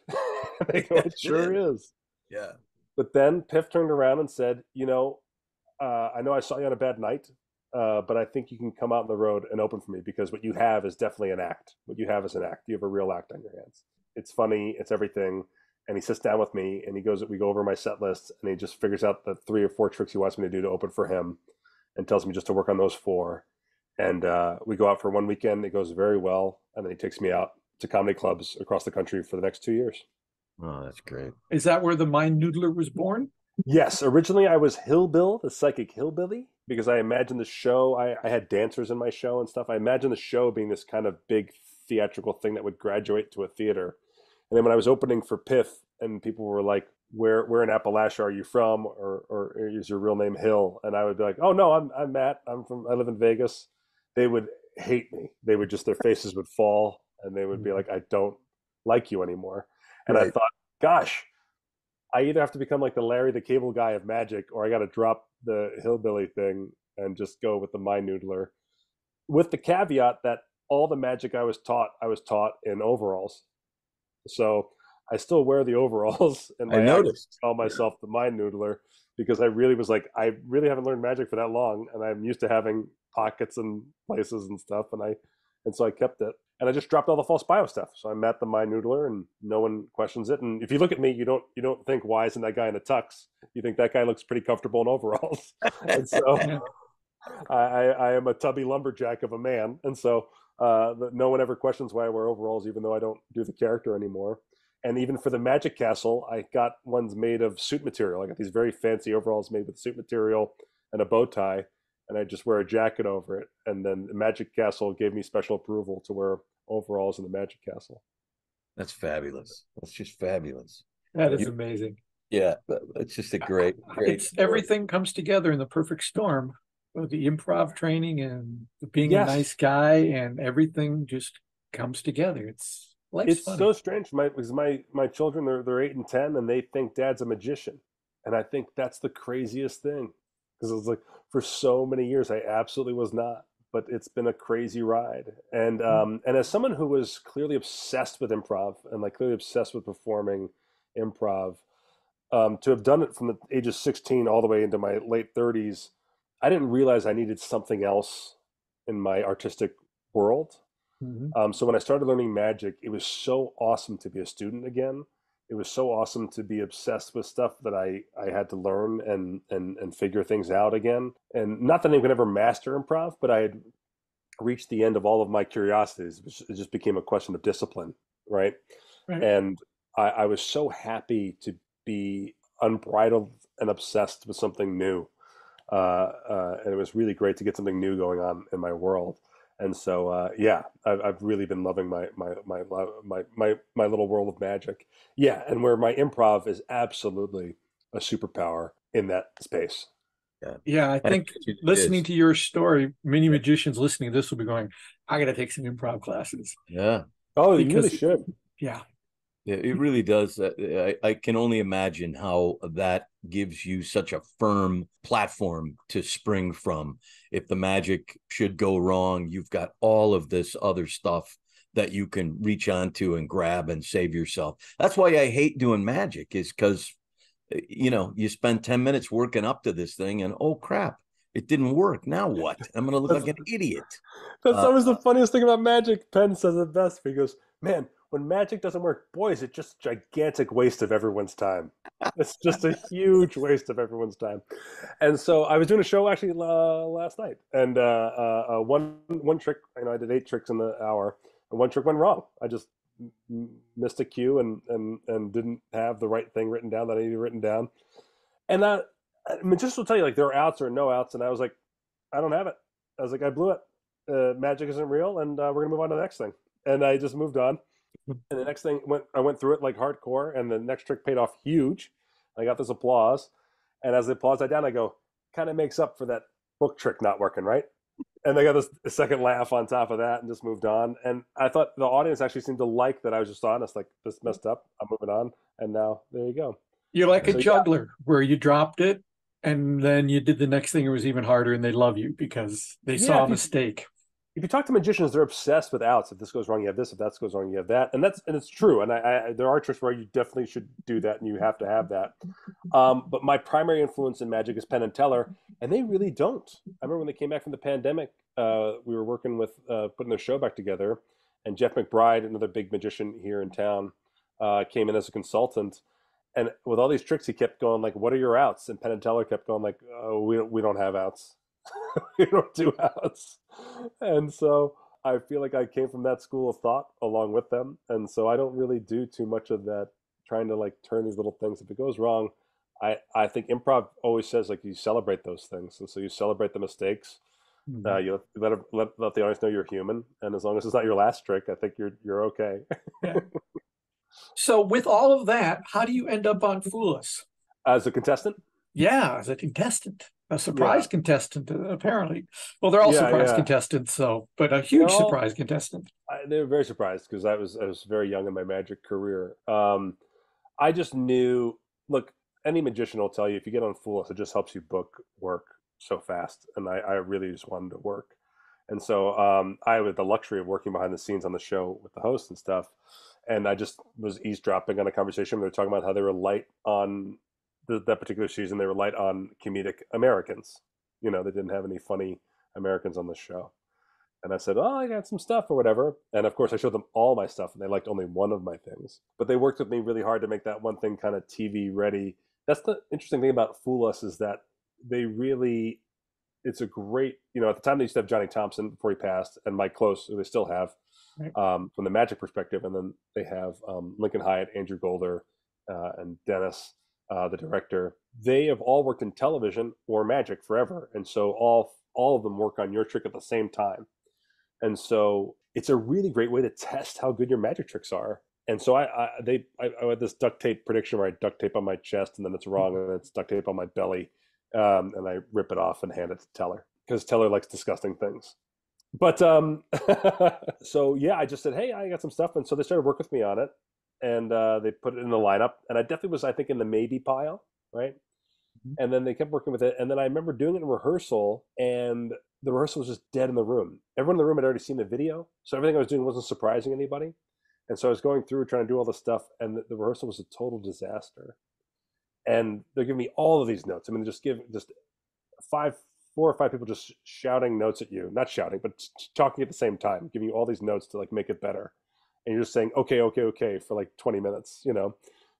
Speaker 5: They go, "It sure is."
Speaker 3: Yeah.
Speaker 5: But then Piff turned around and said, I know I saw you on a bad night, but I think you can come out on the road and open for me, because what you have is definitely an act. What you have is an act. You have a real act on your hands. It's funny. It's everything. And he sits down with me and we go over my set list, and he just figures out the 3 or 4 tricks he wants me to do to open for him, and tells me just to work on those 4. And we go out for one weekend. It goes very well. And then he takes me out to comedy clubs across the country for the next 2 years.
Speaker 3: Oh, that's great.
Speaker 6: Is that where the Mind Noodler was born?
Speaker 5: Yes. Originally, I was Hillbill, the psychic hillbilly, because I imagined the show. I had dancers in my show and stuff. I imagined the show being this kind of big theatrical thing that would graduate to a theater. And then when I was opening for Piff, and people were like, where in Appalachia are you from? Or is your real name Hill? And I would be like, oh, no, I'm Matt. I live in Vegas. They would hate me. They would their faces would fall, and they would be like, I don't like you anymore. And right. I thought, gosh, I either have to become like the Larry the Cable Guy of magic, or I got to drop the hillbilly thing and just go with the Mind Noodler, with the caveat that all the magic I was taught in overalls. So I still wear the overalls, and I noticed. Call myself the Mind Noodler, because I really was like, I really haven't learned magic for that long, and I'm used to having pockets and places and stuff, and so I kept it. And I just dropped all the false bio stuff. So I'm Matt the Mind Noodler, and no one questions it. And if you look at me, you don't think, why isn't that guy in a tux? You think that guy looks pretty comfortable in overalls. And so I am a tubby lumberjack of a man. And so no one ever questions why I wear overalls, even though I don't do the character anymore. And even for the Magic Castle, I got ones made of suit material. I got these very fancy overalls made with suit material and a bow tie, and I just wear a jacket over it. And then the Magic Castle gave me special approval to wear overalls in the Magic Castle.
Speaker 3: That's fabulous. That's just fabulous.
Speaker 6: That is amazing.
Speaker 3: Yeah, it's just a great
Speaker 6: everything comes together in the perfect storm. The improv training and being a nice guy, and everything just comes together. It's funny.
Speaker 5: So strange. Because my children, they're 8 and 10, and they think Dad's a magician, and I think that's the craziest thing, because it was like, for so many years I absolutely was not. But it's been a crazy ride. And as someone who was clearly obsessed with improv, and like clearly obsessed with performing improv, to have done it from the age of 16 all the way into my late 30s, I didn't realize I needed something else in my artistic world.
Speaker 6: Mm-hmm.
Speaker 5: So when I started learning magic, it was so awesome to be a student again. It was so awesome to be obsessed with stuff that I had to learn and figure things out again. And not that I could ever master improv, but I had reached the end of all of my curiosities. It just became a question of discipline, right?
Speaker 6: Right.
Speaker 5: And I was so happy to be unbridled and obsessed with something new. And it was really great to get something new going on in my world. And so, yeah, I've really been loving my little world of magic. Yeah, and where my improv is absolutely a superpower in that space.
Speaker 6: Yeah, I think listening to your story, many magicians listening to this will be going, I got to take some improv classes.
Speaker 3: Yeah.
Speaker 5: Oh, you really should.
Speaker 6: Yeah.
Speaker 3: Yeah, it really does. I can only imagine how that gives you such a firm platform to spring from. If the magic should go wrong, you've got all of this other stuff that you can reach onto and grab and save yourself. That's why I hate doing magic, is because, you spend 10 minutes working up to this thing and, oh, crap, it didn't work. Now what? I'm going to look like an idiot.
Speaker 5: That's always the funniest thing about magic. Penn says it best. He goes, man, when magic doesn't work, boy, is it just a gigantic waste of everyone's time. It's just a huge waste of everyone's time. And so I was doing a show actually last night, and one trick, I did 8 tricks in the hour, and one trick went wrong. I just missed a cue and didn't have the right thing written down that I needed written down. And magicians will tell you, like, there are outs or no outs, and I was like, I don't have it. I was like, I blew it. Magic isn't real, and we're gonna move on to the next thing. And I just moved on. And the next thing I went through it like hardcore, and the next trick paid off huge. I got this applause, and as the applause died down, I go, kind of makes up for that book trick not working, right? And they got this second laugh on top of that, and just moved on. And I thought the audience actually seemed to like that I was just honest, like, this messed up, I'm moving on, and now there you go.
Speaker 6: You're like a juggler, where you dropped it, and then you did the next thing. It was even harder, and they love you because they saw a mistake.
Speaker 5: If you talk to magicians, they're obsessed with outs. If this goes wrong, you have this. If that goes wrong, you have that. And it's true. And there are tricks where you definitely should do that, and you have to have that. But my primary influence in magic is Penn and Teller, and they really don't. I remember when they came back from the pandemic, we were working with putting their show back together, and Jeff McBride, another big magician here in town, came in as a consultant. And with all these tricks, he kept going like, "What are your outs?" And Penn and Teller kept going like, "Oh, we don't have outs. We don't do outs." And so I feel like I came from that school of thought along with them, and so I don't really do too much of that, trying to like turn these little things. If it goes wrong, I think improv always says like you celebrate those things, and so you celebrate the mistakes. Mm-hmm. You let the audience know you're human, and as long as it's not your last trick, I think you're okay.
Speaker 6: Yeah. So with all of that, how do you end up on Fool Us?
Speaker 5: As a contestant?
Speaker 6: Yeah, as a contestant. A surprise contestant, apparently. Well, they're all surprise contestants, but a huge surprise contestant.
Speaker 5: They were very surprised because I was very young in my magic career. I just knew, look, any magician will tell you, if you get on Fool Us, it just helps you book work so fast. And I really just wanted to work. And so I had the luxury of working behind the scenes on the show with the host and stuff. And I just was eavesdropping on a conversation where they were talking about how they were light on that particular season. They were light on comedic Americans. They didn't have any funny Americans on the show. And I said, oh, I got some stuff or whatever. And of course I showed them all my stuff, and they liked only one of my things. But they worked with me really hard to make that one thing kind of TV ready. That's the interesting thing about Fool Us, is that it's a great, at the time they used to have Johnny Thompson before he passed, and Mike Close, who they still have, right, from the magic perspective. And then they have Lincoln Hyatt, Andrew Golder, and Dennis, the director. They have all worked in television or magic forever. And so all of them work on your trick at the same time. And so it's a really great way to test how good your magic tricks are. And so I had this duct tape prediction where I duct tape on my chest, and then it's wrong, and then it's duct tape on my belly. And I rip it off and hand it to Teller, because Teller likes disgusting things. But so yeah, I just said, hey, I got some stuff. And so they started working with me on it, and they put it in the lineup. And I definitely was, I think, in the maybe pile, right? Mm-hmm. And then they kept working with it. And then I remember doing it in rehearsal, and the rehearsal was just dead in the room. Everyone in the room had already seen the video, so everything I was doing wasn't surprising anybody. And so I was going through trying to do all this stuff, and the rehearsal was a total disaster. And they're giving me all of these notes. I mean, just 5 4 or 5 people just shouting notes at you, not shouting, but talking at the same time, giving you all these notes to like make it better. And you're just saying, okay, for like 20 minutes, you know,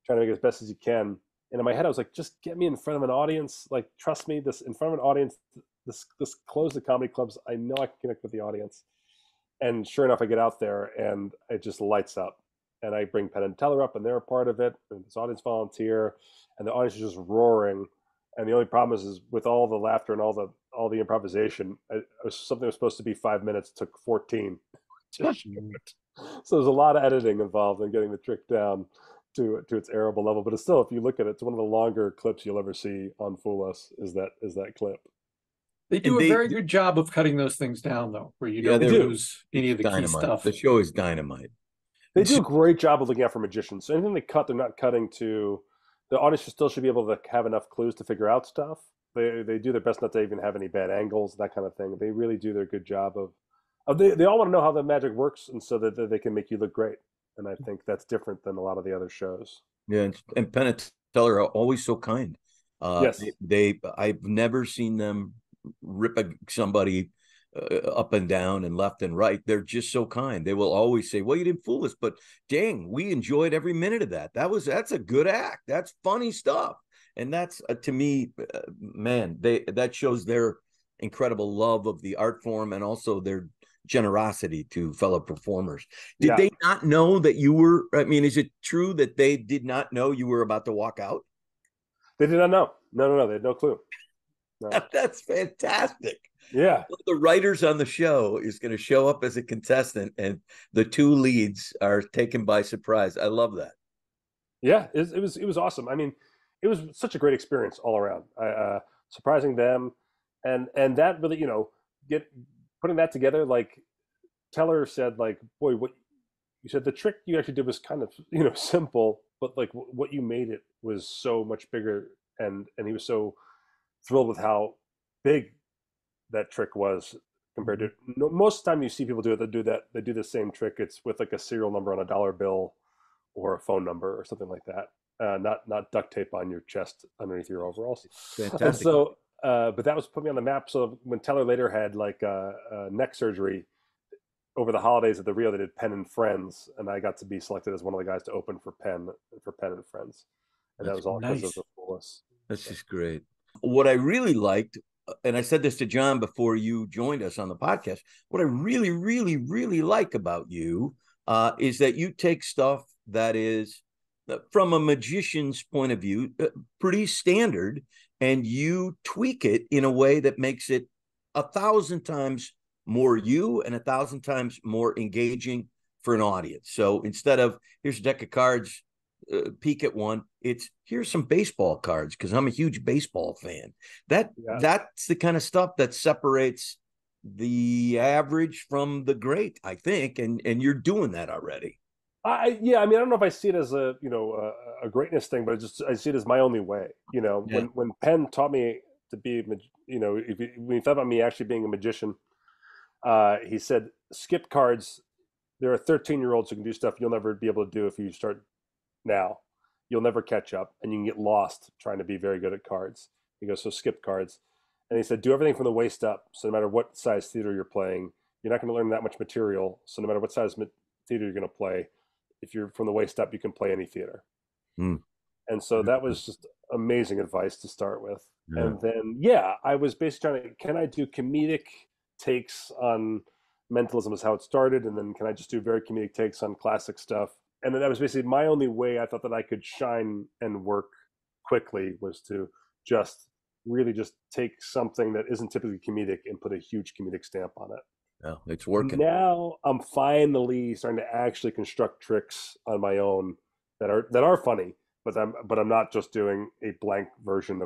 Speaker 5: trying to make it as best as you can. And in my head, I was like, just get me in front of an audience. Like, trust me, this in front of an audience, this close the comedy clubs. I know I can connect with the audience. And sure enough, I get out there and it just lights up. And I bring Penn and Teller up, and they're a part of it. And this audience volunteer, and the audience is just roaring. And the only problem is with all the laughter and all the improvisation, something that was supposed to be 5 minutes took 14 to shoot. So there's a lot of editing involved in getting the trick down to its arable level. But it's still, if you look at it, it's one of the longer clips you'll ever see on Fool Us. Is that clip?
Speaker 6: They do a very good job of cutting those things down, though, where you don't lose any of the key stuff.
Speaker 3: The show is dynamite.
Speaker 5: They do a great job of looking out for magicians. So anything they cut, they're not cutting to. The audience still should be able to have enough clues to figure out stuff. They do their best not to even have any bad angles, that kind of thing. They really do their good job of they all want to know how the magic works, and so that they can make you look great. And I think that's different than a lot of the other shows.
Speaker 3: Yeah, and Penn and Teller are always so kind.
Speaker 5: Yes,
Speaker 3: I've never seen them rip somebody up and down and left and right. They're just so kind. They will always say, well, you didn't fool us, but dang, we enjoyed every minute of that. That's a good act. That's funny stuff. And that's to me, man, that shows their incredible love of the art form and also their generosity to fellow performers. Did they not know that you were, I mean, is it true that they did not know you were about to walk out?
Speaker 5: They did not know. No, they had no clue. No.
Speaker 3: That's fantastic.
Speaker 5: Yeah.
Speaker 3: The writers on the show is going to show up as a contestant, and the 2 leads are taken by surprise. I love that.
Speaker 5: Yeah, it was awesome. I mean, it was such a great experience all around. Surprising them, and that really, you know, putting that together. Like Teller said, like, boy, what you said, the trick you actually did was kind of, you know, simple, but like what you made it was so much bigger, and he was so thrilled with how big that trick was compared to most of the time you see people do it. They do the same trick. It's with like a serial number on a dollar bill or a phone number or something like that. Not duct tape on your chest underneath your overalls.
Speaker 3: Fantastic.
Speaker 5: And so, but that was put me on the map. So when Teller later had like neck surgery over the holidays at the Rio, they did Penn and Friends, and I got to be selected as one of the guys to open for Penn and Friends, and that was all because of the Fool Us.
Speaker 3: That's just great. What I really liked, and I said this to John before you joined us on the podcast, what I really, really, really like about you is that you take stuff that is, from a magician's point of view, pretty standard, and you tweak it in a way that makes it 1,000 times more you and 1,000 times more engaging for an audience. So instead of, here's a deck of cards, peek at one, it's here's some baseball cards because I'm a huge baseball fan. That's the kind of stuff that separates the average from the great, I think, and you're doing that already.
Speaker 5: I mean, I don't know if I see it as a greatness thing, but I see it as my only way. You know, when Penn taught me to be, you know, when he thought about me actually being a magician, he said, skip cards. There are 13-year-olds who can do stuff you'll never be able to do if you start now. You'll never catch up, and you can get lost trying to be very good at cards. He goes, so skip cards. And he said, do everything from the waist up. So no matter what size theater you're playing, you're not going to learn that much material. So no matter what size theater you're going to play, if you're from the waist up, you can play any theater. And so that was just amazing advice to start with. And then, I was basically trying to, can I do comedic takes on mentalism is how it started. And then can I just do very comedic takes on classic stuff? And then that was basically my only way I thought that I could shine and work quickly, was to just really just take something that isn't typically comedic and put a huge comedic stamp on it.
Speaker 3: Yeah, it's working.
Speaker 5: Now I'm finally starting to actually construct tricks on my own that are funny, but I'm not just doing a blank version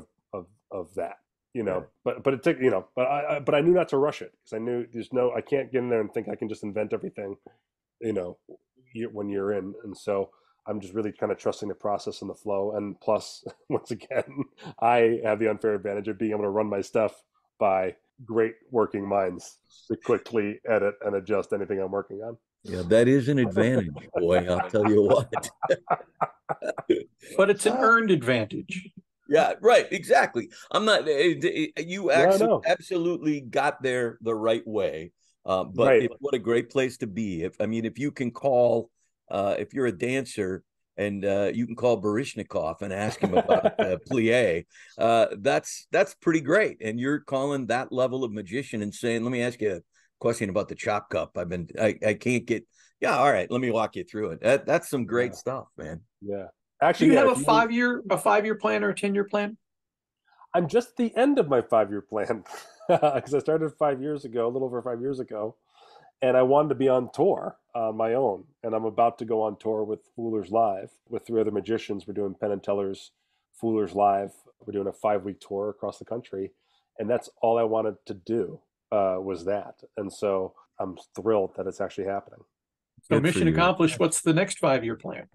Speaker 5: of that, you know. But it took, you know, but I knew not to rush it, because I knew I can't get in there and think I can just invent everything, you know, when you're in. And so I'm just really kind of trusting the process and the flow. And plus, once again, I have the unfair advantage of being able to run my stuff by great working minds to quickly edit and adjust anything I'm working on.
Speaker 3: Yeah, that is an advantage, boy. I'll tell you what.
Speaker 6: But it's an earned advantage.
Speaker 3: Yeah, right. Exactly. I'm not. You
Speaker 5: No,
Speaker 3: actually
Speaker 5: no.
Speaker 3: absolutely got there the right way. But
Speaker 5: Right.
Speaker 3: what a great place to be. If you can call, if you're a dancer and you can call Barishnikov and ask him about plie, that's pretty great. And you're calling that level of magician and saying, "Let me ask you a question about the chop cup. I can't get." Yeah, all right. Let me walk you through it. That's some great
Speaker 5: Yeah.
Speaker 3: stuff, man.
Speaker 5: Yeah.
Speaker 6: Do
Speaker 5: Actually,
Speaker 6: you
Speaker 5: yeah,
Speaker 6: have
Speaker 5: if you,
Speaker 6: a 5-year plan or a 10-year plan?
Speaker 5: I'm just at the end of my 5-year plan because I started 5 years ago, a little over 5 years ago, and I wanted to be on tour on my own. And I'm about to go on tour with Foolers Live with 3 other magicians. We're doing Penn and Teller's Foolers Live. We're doing a 5-week tour across the country, and that's all I wanted to do was that. And so I'm thrilled that it's actually happening.
Speaker 6: So
Speaker 3: Good for
Speaker 6: mission
Speaker 3: you.
Speaker 6: accomplished. What's the next 5-year plan?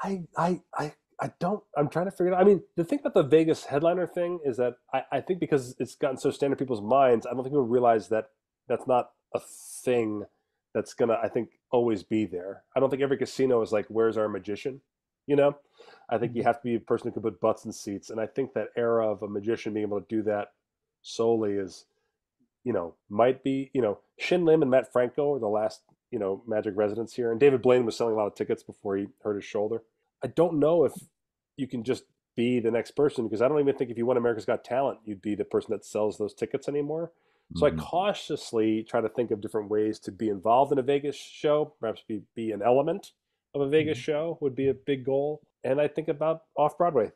Speaker 5: I don't, I'm trying to figure it out. I mean, the thing about the Vegas headliner thing is that I think because it's gotten so standard in people's minds, I don't think people realize that that's not a thing that's gonna, I think, always be there. I don't think every casino is like, where's our magician? You know, I think you have to be a person who can put butts in seats. And I think that era of a magician being able to do that solely is, might be, Shin Lim and Matt Franco are the last, Magic residents here. And David Blaine was selling a lot of tickets before he hurt his shoulder. I don't know if you can just be the next person because I don't even think if you won America's Got Talent, you'd be the person that sells those tickets anymore. So I cautiously try to think of different ways to be involved in a Vegas show, perhaps be an element of a Vegas show would be a big goal. And I think about off Broadway,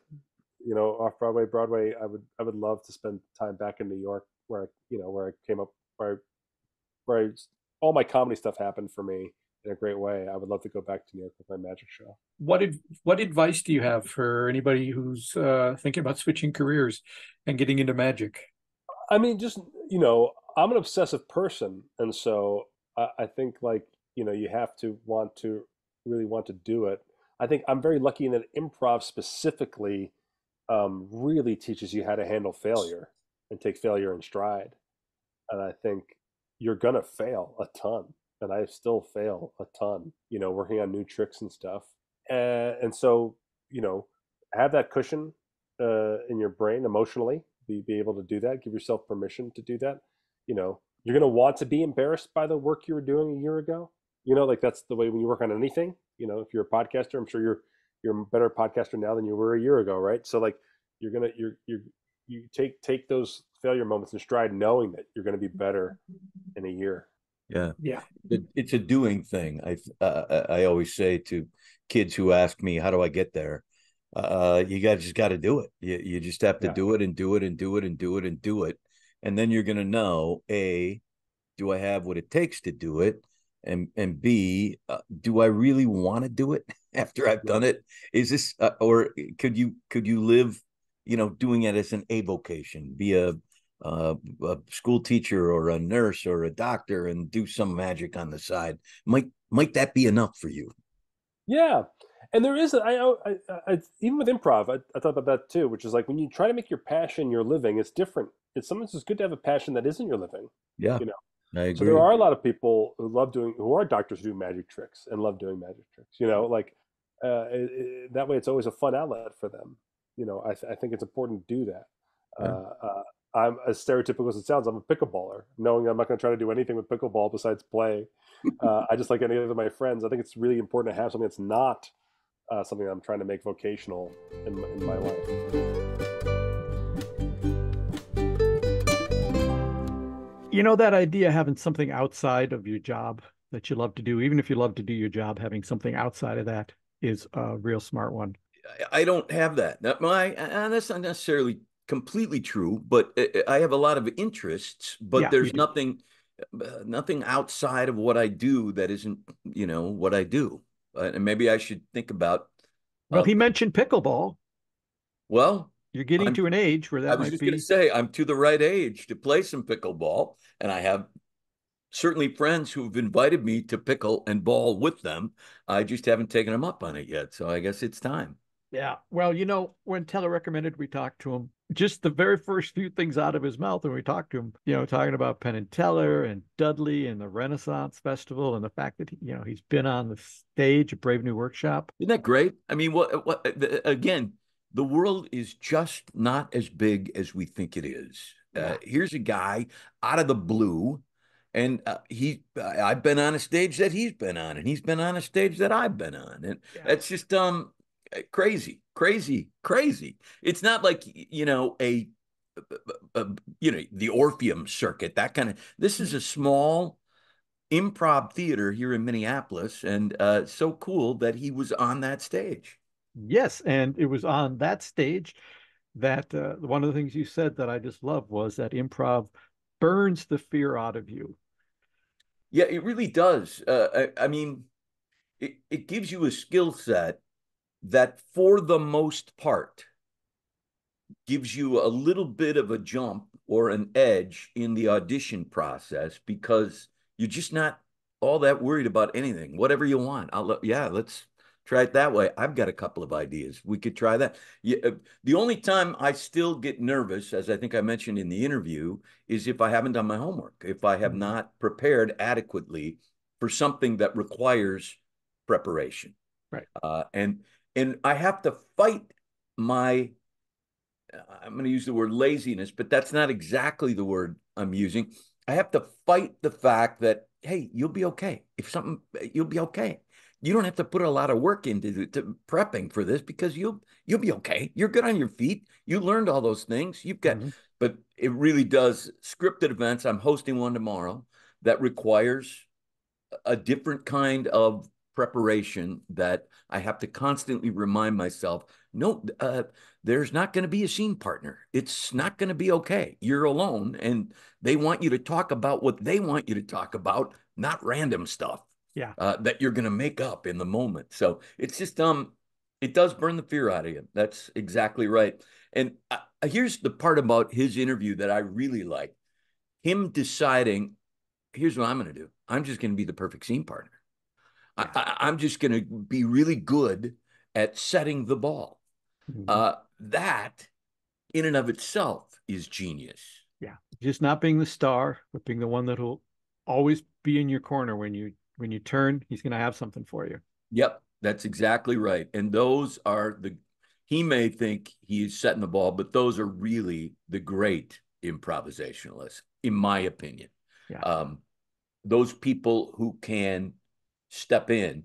Speaker 5: off Broadway, Broadway. I would love to spend time back in New York where I came up, where all my comedy stuff happened for me in a great way. I would love to go back to New York with my magic show.
Speaker 6: What advice do you have for anybody who's thinking about switching careers and getting into magic?
Speaker 5: I mean, just, I'm an obsessive person. And so I think you have to really want to do it. I think I'm very lucky in that improv specifically really teaches you how to handle failure and take failure in stride. And I think you're going to fail a ton. And I still fail a ton, working on new tricks and stuff. And so, have that cushion in your brain emotionally, be able to do that, give yourself permission to do that. You're going to want to be embarrassed by the work you were doing a year ago. That's the way when you work on anything, if you're a podcaster, I'm sure you're a better podcaster now than you were a year ago. Right. So you take those failure moments in stride, knowing that you're going to be better in a year.
Speaker 3: Yeah.
Speaker 6: Yeah.
Speaker 3: It's a doing thing. I always say to kids who ask me, how do I get there? Just got to do it. You just have to do it and do it and do it and do it and do it. And then you're going to know, A, do I have what it takes to do it? And B, do I really want to do it after I've done it? Is this, or could you live, doing it as an avocation, be a school teacher or a nurse or a doctor and do some magic on the side? Might that be enough for you?
Speaker 5: Yeah. And there is, even with improv, I thought about that too, which is like when you try to make your passion your living, it's different. It's sometimes it's good to have a passion that isn't your living.
Speaker 3: Yeah. I agree.
Speaker 5: So there are a lot of people who are doctors who do magic tricks and love doing magic tricks, that way it's always a fun outlet for them. I think it's important to do that.
Speaker 3: Yeah.
Speaker 5: I'm as stereotypical as it sounds. I'm a pickleballer, knowing I'm not going to try to do anything with pickleball besides play. I just like any of my friends. I think it's really important to have something that's not something I'm trying to make vocational in my life.
Speaker 2: That idea of having something outside of your job that you love to do, even if you love to do your job, having something outside of that is a real smart one.
Speaker 3: I don't have that. That's not necessarily completely true, but I have a lot of interests, but there's nothing outside of what I do that isn't, what I do. And maybe I should think about.
Speaker 2: Well, he mentioned pickleball.
Speaker 3: Well,
Speaker 2: you're getting to an age where that might be. I was
Speaker 3: just going to say I'm to the right age to play some pickleball, and I have certainly friends who've invited me to pickle and ball with them. I just haven't taken them up on it yet, so I guess it's time.
Speaker 2: Yeah. Well, when Teller recommended we talk to him, just the very first few things out of his mouth when we talked to him, talking about Penn and Teller and Dudley and the Renaissance Festival and the fact that he's been on the stage at Brave New Workshop.
Speaker 3: Isn't that great? I mean, what again, the world is just not as big as we think it is.
Speaker 2: Yeah.
Speaker 3: Here's a guy out of the blue, and I've been on a stage that he's been on, and he's been on a stage that I've been on, and
Speaker 2: Yeah.
Speaker 3: that's just crazy, crazy, crazy. It's not like the Orpheum circuit, that kind of. This is a small improv theater here in Minneapolis, and so cool that he was on that stage.
Speaker 2: Yes, and it was on that stage that one of the things you said that I just love was that improv burns the fear out of you.
Speaker 3: Yeah, it really does. I mean, it gives you a skill set that, for the most part, gives you a little bit of a jump or an edge in the audition process because you're just not all that worried about anything. Whatever you want, let's try it that way. I've got a couple of ideas. We could try that. Yeah, the only time I still get nervous, as I think I mentioned in the interview, is if I haven't done my homework, if I have not prepared adequately for something that requires preparation.
Speaker 2: Right.
Speaker 3: And I have to fight my, I'm going to use the word laziness, but that's not exactly the word I'm using. I have to fight the fact that, hey, you'll be okay. You'll be okay. You don't have to put a lot of work into prepping for this because you'll be okay. You're good on your feet. You learned all those things. But it really does. Scripted events. I'm hosting one tomorrow that requires a different kind of preparation that I have to constantly remind myself, no, there's not going to be a scene partner. It's not going to be okay. You're alone, and they want you to talk about what they want you to talk about, not random stuff.
Speaker 2: Yeah.
Speaker 3: That you're going to make up in the moment. So it's just, it does burn the fear out of you. That's exactly right. And here's the part about his interview that I really like. Him deciding, here's what I'm going to do. I'm just going to be the perfect scene partner. Yeah. I'm just going to be really good at setting the ball. That in and of itself is genius.
Speaker 2: Yeah. Just not being the star, but being the one that will always be in your corner when you turn, he's going to have something for you.
Speaker 3: Yep, that's exactly right. And those are he may think he's setting the ball, but those are really the great improvisationalists, in my opinion.
Speaker 2: Yeah.
Speaker 3: Those people who can step in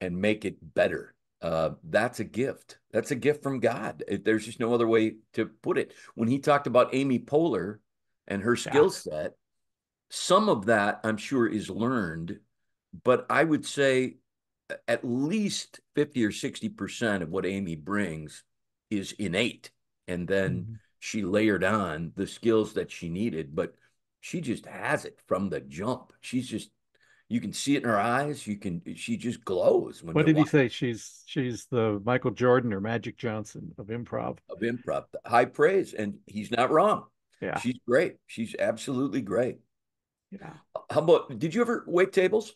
Speaker 3: and make it better. That's a gift. That's a gift from God. There's just no other way to put it. When he talked about Amy Poehler and her skill set, some of that I'm sure is learned, but I would say at least 50 or 60% of what Amy brings is innate. And then she layered on the skills that she needed, but she just has it from the jump. You can see it in her eyes. She just glows.
Speaker 2: What did he say? She's the Michael Jordan or Magic Johnson of improv.
Speaker 3: Of improv. High praise. And he's not wrong.
Speaker 2: Yeah.
Speaker 3: She's great. She's absolutely great.
Speaker 2: Yeah.
Speaker 3: How about, did you ever wait tables?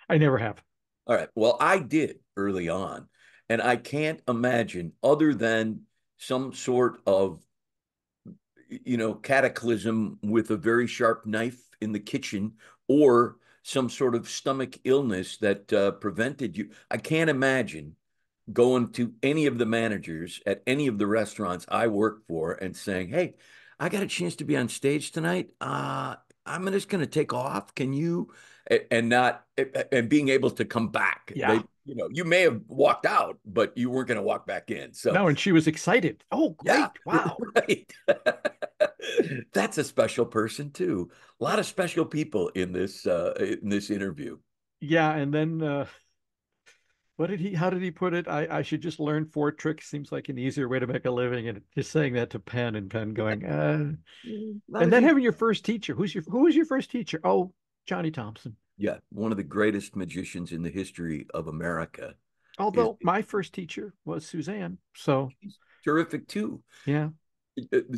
Speaker 2: I never have.
Speaker 3: All right. Well, I did early on. And I can't imagine, other than some sort of, cataclysm with a very sharp knife in the kitchen, or some sort of stomach illness that prevented you. I can't imagine going to any of the managers at any of the restaurants I work for and saying, hey, I got a chance to be on stage tonight. I'm just going to take off. Can you? And being able to come back.
Speaker 2: Yeah.
Speaker 3: You may have walked out, but you weren't going to walk back in. So
Speaker 2: no, and she was excited. Oh, great.
Speaker 3: Yeah,
Speaker 2: wow.
Speaker 3: Right. That's a special person too. A lot of special people in this interview.
Speaker 2: Yeah. And then how did he put it? I should just learn 4 tricks. Seems like an easier way to make a living. And just saying that to Penn, and Penn going, and then having your first teacher. Who was your first teacher? Oh, Johnny Thompson.
Speaker 3: Yeah, one of the greatest magicians in the history of America.
Speaker 2: Although my first teacher was Suzanne, so
Speaker 3: she's terrific too.
Speaker 2: Yeah,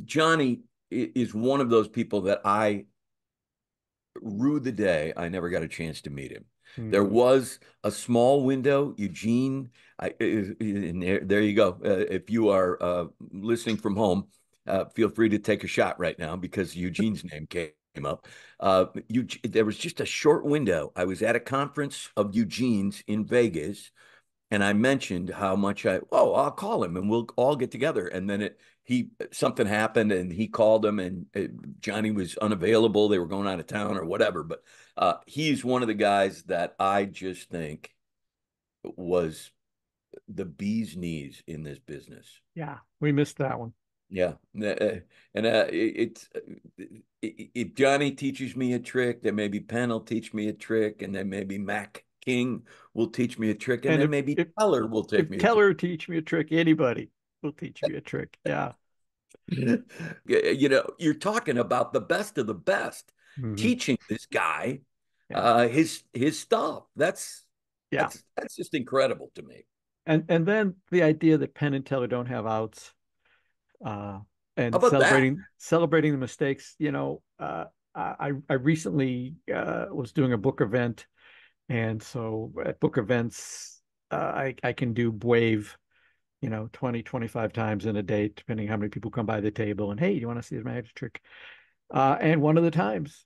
Speaker 3: Johnny is one of those people that I rue the day I never got a chance to meet him. There was a small window, Eugene. There you go. If you are listening from home, feel free to take a shot right now because Eugene's name came up. There was just a short window. I was at a conference of Eugene's in Vegas, and I mentioned how much I'll call him and we'll all get together. And then something happened and he called him and Johnny was unavailable. They were going out of town or whatever. But he's one of the guys that I just think was the bee's knees in this business.
Speaker 2: Yeah, we missed that one.
Speaker 3: Yeah. And if Johnny teaches me a trick, then maybe Penn will teach me a trick, and then maybe Mac King will teach me a trick, and then maybe Teller will take me.
Speaker 2: Teller teach me a trick. Anybody will teach me a trick. Yeah.
Speaker 3: You know, you're talking about the best of the best teaching this guy his stuff. That's just incredible to me.
Speaker 2: And then the idea that Penn and Teller don't have outs, and celebrating the mistakes. You know, I recently was doing a book event, and so at book events, I can do wave, 20, 25 times in a day, depending how many people come by the table. And hey, you want to see a magic trick? And one of the times,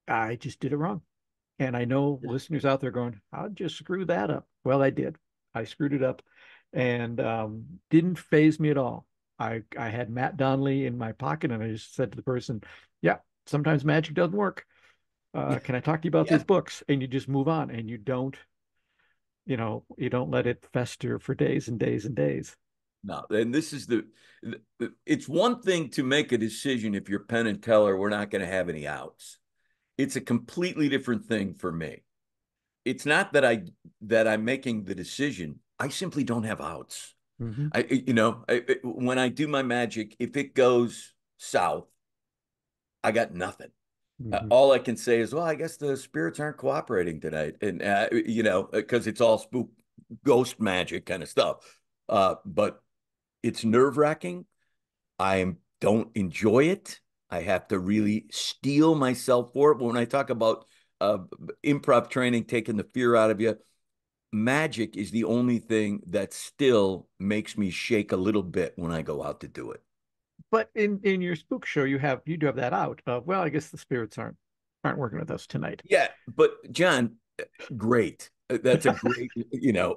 Speaker 2: I just did it wrong. And I know listeners out there going, "I'll just screw that up." Well, I did. I screwed it up, and didn't faze me at all. I had Matt Donnelly in my pocket, and I just said to the person, "Yeah, sometimes magic doesn't work. Can I talk to you about these books?" And you just move on, and you don't let it fester for days and days and days.
Speaker 3: No, and this is it's one thing to make a decision if you're Penn and Teller, we're not going to have any outs. It's a completely different thing for me. It's not that I'm making the decision. I simply don't have outs. When I do my magic, if it goes south, I got nothing. All I can say is, well, I guess the spirits aren't cooperating tonight. And, because it's all spook ghost magic kind of stuff. But it's nerve-wracking. I don't enjoy it. I have to really steel myself for it. But when I talk about improv training, taking the fear out of you, magic is the only thing that still makes me shake a little bit when I go out to do it.
Speaker 2: But in your spook show, you do have that out of, well, I guess the spirits aren't working with us tonight.
Speaker 3: Yeah, but John, great. That's a great,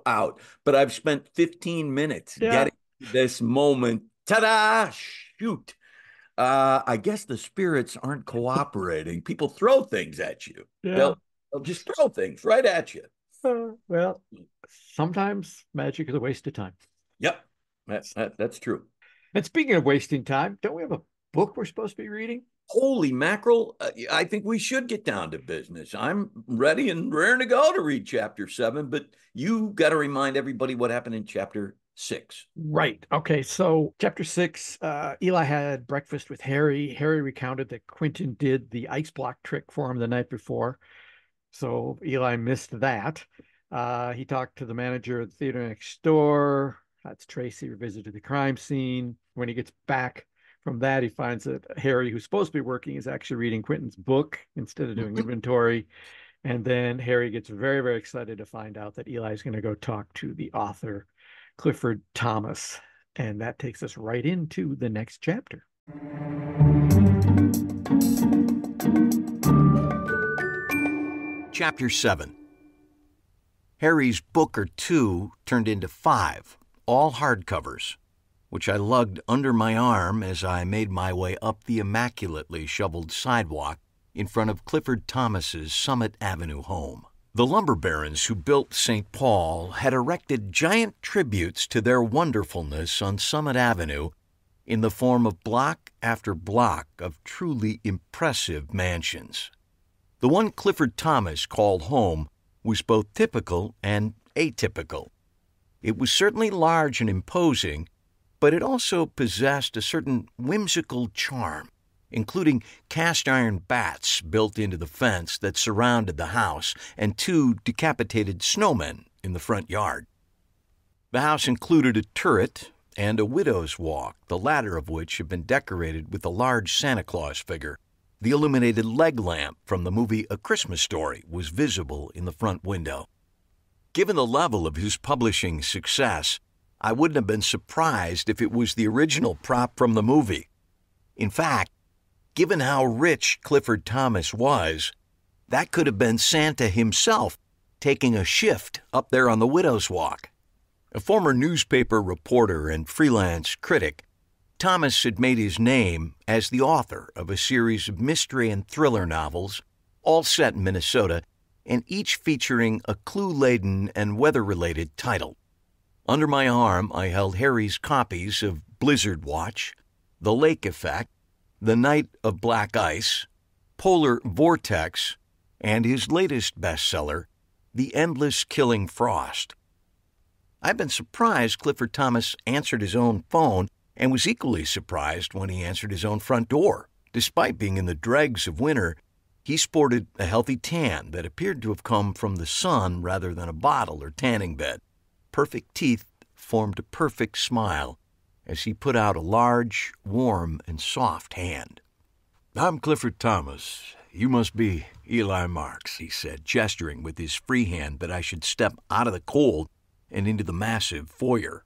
Speaker 3: out. But I've spent 15 minutes getting this moment. Ta-da! Shoot. I guess the spirits aren't cooperating. People throw things at you. Yeah. They'll just throw things right at you.
Speaker 2: Well, sometimes magic is a waste of time.
Speaker 3: Yep, that's true.
Speaker 2: And speaking of wasting time, don't we have a book we're supposed to be reading?
Speaker 3: Holy mackerel. I think we should get down to business. I'm ready and raring to go to read chapter 7, but you got to remind everybody what happened in chapter 6.
Speaker 2: Right. Okay. So chapter 6, Eli had breakfast with Harry. Harry recounted that Quentin did the ice block trick for him the night before. So Eli missed that. He talked to the manager of the theater next door. That's Tracy, revisited the crime scene. When he gets back from that, he finds that Harry, who's supposed to be working, is actually reading Quentin's book instead of doing inventory. And then Harry gets very, very excited to find out that Eli is going to go talk to the author, Clifford Thomas. And that takes us right into the next chapter.
Speaker 1: Chapter 7. Harry's book or two turned into 5, all hardcovers, which I lugged under my arm as I made my way up the immaculately shoveled sidewalk in front of Clifford Thomas's Summit Avenue home. The lumber barons who built St. Paul had erected giant tributes to their wonderfulness on Summit Avenue in the form of block after block of truly impressive mansions. The one Clifford Thomas called home was both typical and atypical. It was certainly large and imposing, but it also possessed a certain whimsical charm, including cast-iron bats built into the fence that surrounded the house and 2 decapitated snowmen in the front yard. The house included a turret and a widow's walk, the latter of which had been decorated with a large Santa Claus figure. The illuminated leg lamp from the movie A Christmas Story was visible in the front window. Given the level of his publishing success, I wouldn't have been surprised if it was the original prop from the movie. In fact, given how rich Clifford Thomas was, that could have been Santa himself taking a shift up there on the Widow's Walk. A former newspaper reporter and freelance critic, Thomas had made his name as the author of a series of mystery and thriller novels, all set in Minnesota, and each featuring a clue-laden and weather-related title. Under my arm, I held Harry's copies of Blizzard Watch, The Lake Effect, The Night of Black Ice, Polar Vortex, and his latest bestseller, The Endless Killing Frost. I've been surprised Clifford Thomas answered his own phone and was equally surprised when he answered his own front door. Despite being in the dregs of winter, he sported a healthy tan that appeared to have come from the sun rather than a bottle or tanning bed. Perfect teeth formed a perfect smile as he put out a large, warm, and soft hand.
Speaker 7: "I'm Clifford Thomas. You must be Eli Marks," he said, gesturing with his free hand that I should step out of the cold and into the massive foyer.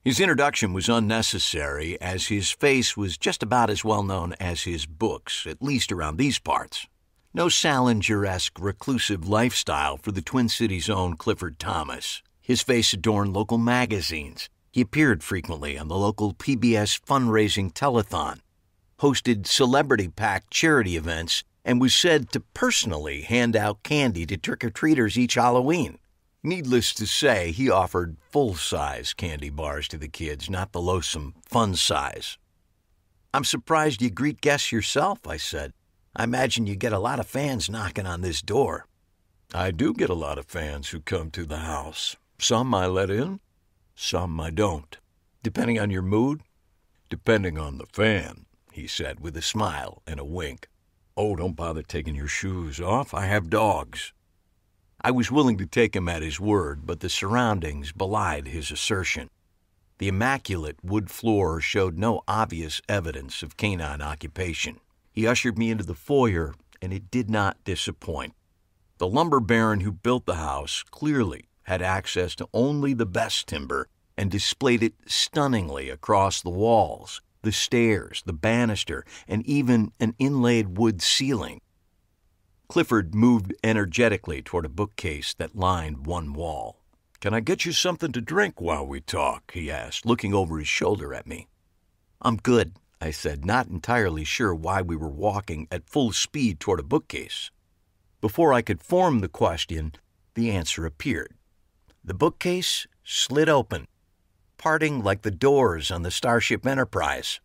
Speaker 7: His introduction was unnecessary, as his face was just about as well known as his books, at least around these parts. No Salinger-esque reclusive lifestyle for the Twin Cities' own Clifford Thomas. His face adorned local magazines. He appeared frequently on the local PBS fundraising telethon, hosted celebrity-packed charity events, and was said to personally hand out candy to trick-or-treaters each Halloween. Needless to say, he offered full-size candy bars to the kids, not the loathsome fun size. "I'm surprised you greet guests yourself," I said. "I imagine you get a lot of fans knocking on this door." "I do get a lot of fans who come to the house. Some I let in, some I don't.
Speaker 1: Depending on your mood?"
Speaker 7: "Depending on the fan," he said with a smile and a wink. "Oh, don't bother taking your shoes off. I have dogs."
Speaker 1: I was willing to take him at his word, but the surroundings belied his assertion. The immaculate wood floor showed no obvious evidence of canine occupation. He ushered me into the foyer, and it did not disappoint. The lumber baron who built the house clearly had access to only the best timber and displayed it stunningly across the walls, the stairs, the banister, and even an inlaid wood ceiling. Clifford moved energetically toward a bookcase that lined one wall.
Speaker 7: "Can I get you something to drink while we talk?" he asked, looking over his shoulder at me.
Speaker 1: "I'm good," I said, not entirely sure why we were walking at full speed toward a bookcase. Before I could form the question, the answer appeared. The bookcase slid open, parting like the doors on the Starship Enterprise.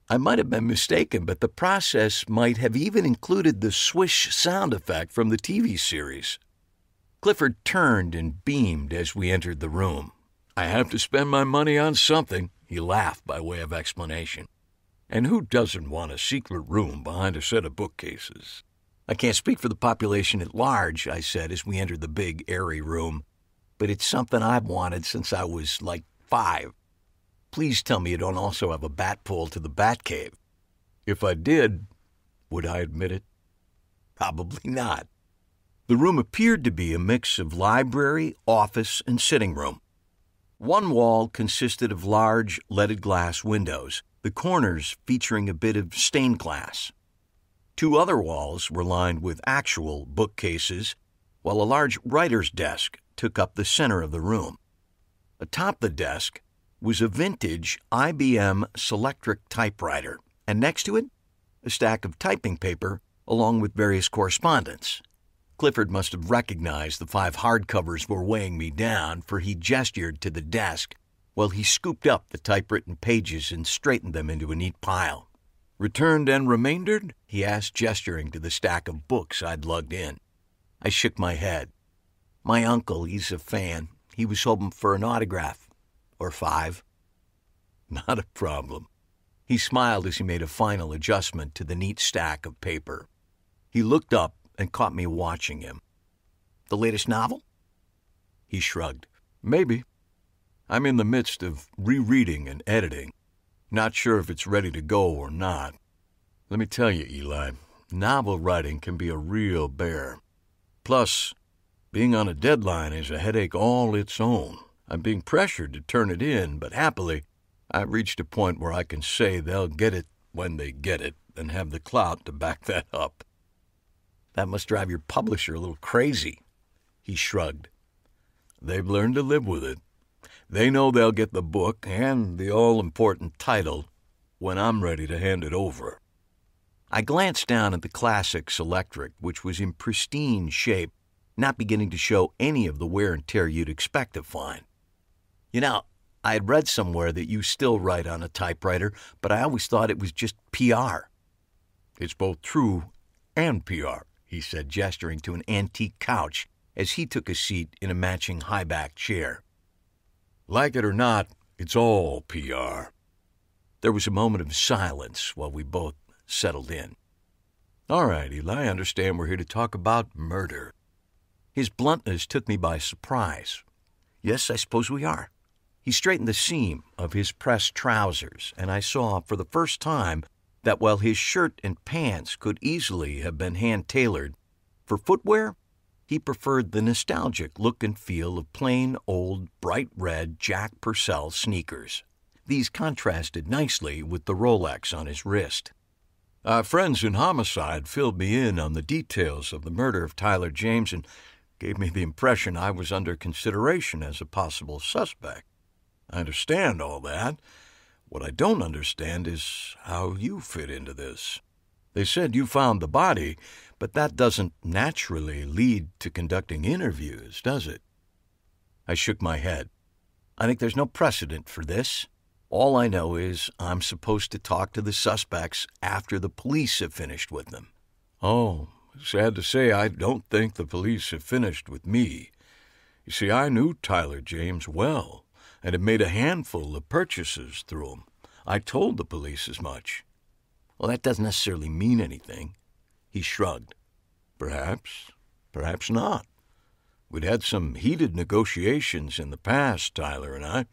Speaker 1: I might have been mistaken, but the process might have even included the swish sound effect from the TV series. Clifford turned and beamed as we entered the room.
Speaker 7: "I have to spend my money on something," he laughed by way of explanation. "And who doesn't want a secret room behind a set of bookcases?"
Speaker 1: "I can't speak for the population at large," I said as we entered the big, airy room, "but it's something I've wanted since I was like 5. Please tell me you don't also have a bat pole to the Batcave."
Speaker 7: "If I did, would I admit it?"
Speaker 1: "Probably not." The room appeared to be a mix of library, office, and sitting room. One wall consisted of large leaded glass windows, the corners featuring a bit of stained glass. 2 other walls were lined with actual bookcases, while a large writer's desk took up the center of the room. Atop the desk was a vintage IBM Selectric typewriter, and next to it, a stack of typing paper along with various correspondence. Clifford must have recognized the 5 hardcovers were weighing me down, for he gestured to the desk while he scooped up the typewritten pages and straightened them into a neat pile.
Speaker 7: "Returned and remaindered?"
Speaker 1: he asked, gesturing to the stack of books I'd lugged in. I shook my head. "My uncle, he's a fan. He was hoping for an autograph. Or 5.
Speaker 7: "Not a problem."
Speaker 1: He smiled as he made a final adjustment to the neat stack of paper. He looked up and caught me watching him. "The latest novel?" He shrugged.
Speaker 7: "Maybe. I'm in the midst of rereading and editing. Not sure if it's ready to go or not. Let me tell you, Eli, novel writing can be a real bear. Plus, being on a deadline is a headache all its own. I'm being pressured to turn it in, but happily, I've reached a point where I can say they'll get it when they get it and have the clout to back that up."
Speaker 1: "That must drive your publisher a little crazy."
Speaker 7: He shrugged. They've learned to live with it. They know they'll get the book and the all-important title when I'm ready to hand it over. I glanced down at the Classics Electric, which was in pristine shape, not beginning to show any of the wear and tear you'd expect to find. You know, I had read somewhere that you still write on a typewriter, but I always thought it was just PR. It's both true and PR, he said, gesturing to an antique couch as he took a seat in a matching high-back chair. Like it or not, it's all PR. There was a moment of silence while we both settled in. All right, Eli, I understand we're here to talk about murder. His bluntness took me by surprise. Yes, I suppose we are. He straightened the seam of his pressed trousers, and I saw for the first time that while his shirt and pants could easily have been hand-tailored, for footwear, he preferred the nostalgic look and feel of plain old bright red Jack Purcell sneakers. These contrasted nicely with the Rolex on his wrist. Our friends in homicide filled me in on the details of the murder of Tyler James and gave me the impression I was under consideration as a possible suspect. I understand all that. What I don't understand is how you fit into this. They said you found the body, but that doesn't naturally lead to conducting interviews, does it? I shook my head. I think there's no precedent for this. All I know is I'm supposed to talk to the suspects after the police have finished with them. Oh, sad to say, I don't think the police have finished with me. You see, I knew Tyler James well and had made a handful of purchases through him. I told the police as much. Well, that doesn't necessarily mean anything. He shrugged. Perhaps, perhaps not. We'd had some heated negotiations in the past, Tyler and I.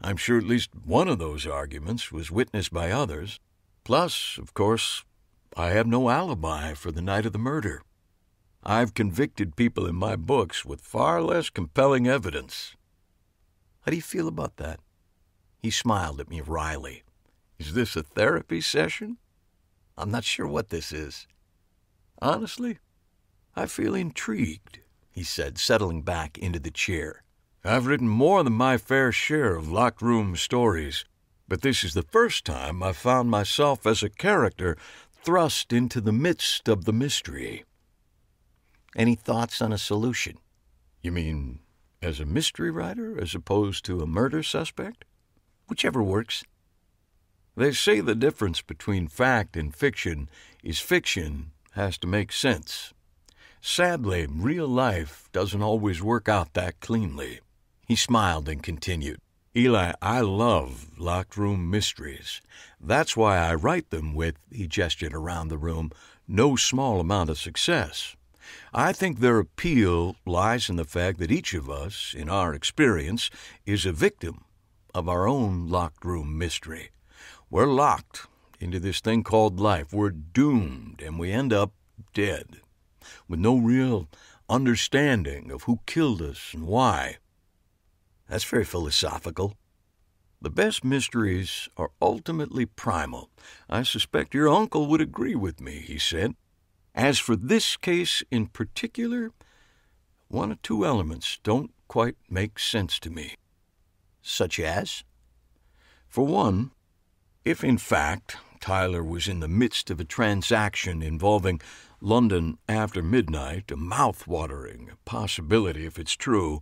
Speaker 7: I'm sure at least one of those arguments was witnessed by others. Plus, of course, I have no alibi for the night of the murder. I've convicted people in my books with far less compelling evidence. How do you feel about that? He smiled at me wryly. Is this a therapy session? I'm not sure what this is. Honestly, I feel intrigued, he said, settling back into the chair. I've written more than my fair share of locked room stories, but this is the first time I've found myself as a character thrust into the midst of the mystery. Any thoughts on a solution? You mean as a mystery writer as opposed to a murder suspect? Whichever works. They say the difference between fact and fiction is fiction has to make sense. Sadly, real life doesn't always work out that cleanly. He smiled and continued. Eli, I love locked room mysteries. That's why I write them with, he gestured around the room, no small amount of success. I think their appeal lies in the fact that each of us, in our experience, is a victim of our own locked room mystery. We're locked into this thing called life. We're doomed, and we end up dead, with no real understanding of who killed us and why. That's very philosophical. The best mysteries are ultimately primal. I suspect your uncle would agree with me, he said. As for this case in particular, one or two elements don't quite make sense to me. Such as? For one, if in fact Tyler was in the midst of a transaction involving London after midnight, a mouth-watering possibility if it's true,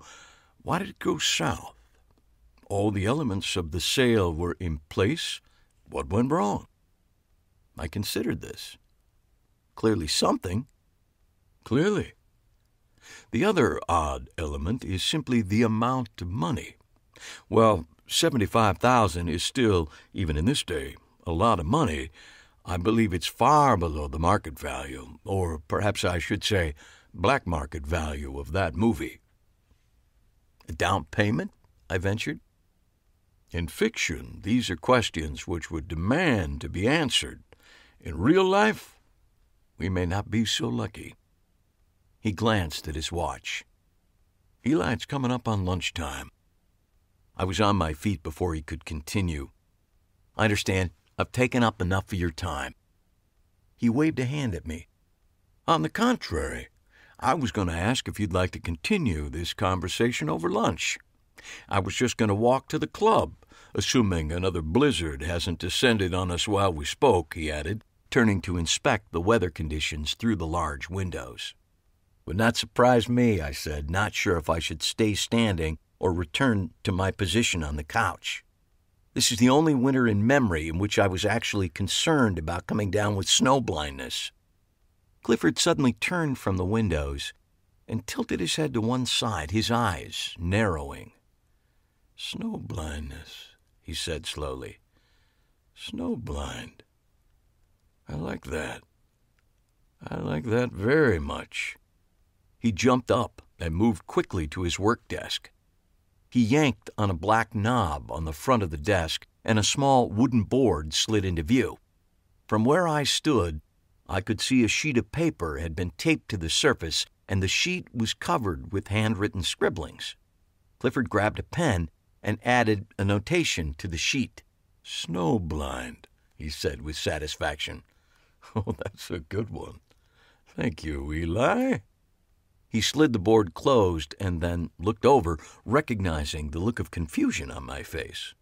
Speaker 7: why did it go south? All the elements of the sale were in place. What went wrong? I considered this. Clearly something. Clearly. The other odd element is simply the amount of money. Well, $75,000 is still, even in this day, a lot of money. I believe it's far below the market value, or perhaps I should say black market value of that movie. A down payment? I ventured. In fiction, these are questions which would demand to be answered. In real life, we may not be so lucky. He glanced at his watch. Eli, it's coming up on lunchtime. I was on my feet before he could continue. I understand. I've taken up enough of your time. He waved a hand at me. On the contrary, I was going to ask if you'd like to continue this conversation over lunch. I was just going to walk to the club, assuming another blizzard hasn't descended on us while we spoke," he added, turning to inspect the weather conditions through the large windows. "Would not surprise me," I said, not sure if I should stay standing or return to my position on the couch. This is the only winter in memory in which I was actually concerned about coming down with snow blindness. Clifford suddenly turned from the windows and tilted his head to one side, his eyes narrowing. "Snow blindness," he said slowly. "Snow blind. I like that. I like that very much." He jumped up and moved quickly to his work desk. He yanked on a black knob on the front of the desk, and a small wooden board slid into view. From where I stood, I could see a sheet of paper had been taped to the surface, and the sheet was covered with handwritten scribblings. Clifford grabbed a pen and added a notation to the sheet. "Snow blind," he said with satisfaction. "Oh, that's a good one. Thank you, Eli." He slid the board closed and then looked over, recognizing the look of confusion on my face.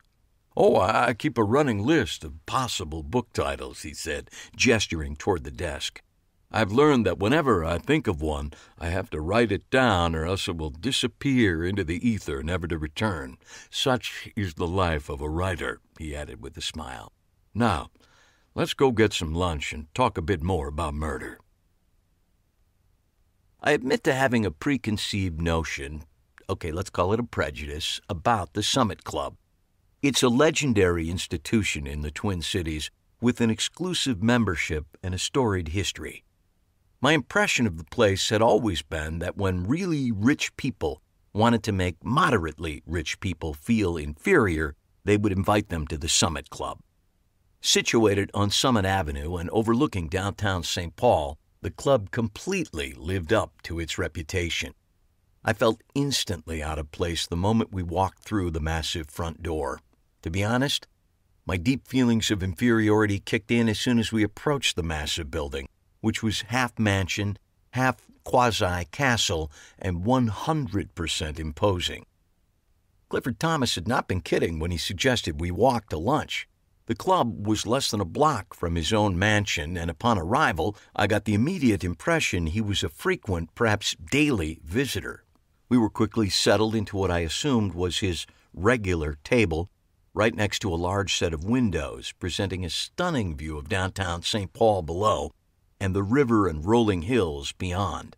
Speaker 7: "Oh, I keep a running list of possible book titles," he said, gesturing toward the desk. "I've learned that whenever I think of one, I have to write it down or else it will disappear into the ether, never to return. Such is the life of a writer," he added with a smile. "Now, let's go get some lunch and talk a bit more about murder." I admit to having a preconceived notion, okay, let's call it a prejudice, about the Summit Club. It's a legendary institution in the Twin Cities with an exclusive membership and a storied history. My impression of the place had always been that when really rich people wanted to make moderately rich people feel inferior, they would invite them to the Summit Club. Situated on Summit Avenue and overlooking downtown St. Paul, the club completely lived up to its reputation. I felt instantly out of place the moment we walked through the massive front door. To be honest, my deep feelings of inferiority kicked in as soon as we approached the massive building, which was half mansion, half quasi-castle, and 100% imposing. Clifford Thomas had not been kidding when he suggested we walk to lunch. The club was less than a block from his own mansion, and upon arrival, I got the immediate impression he was a frequent, perhaps daily, visitor. We were quickly settled into what I assumed was his regular table, right next to a large set of windows, presenting a stunning view of downtown St. Paul below and the river and rolling hills beyond.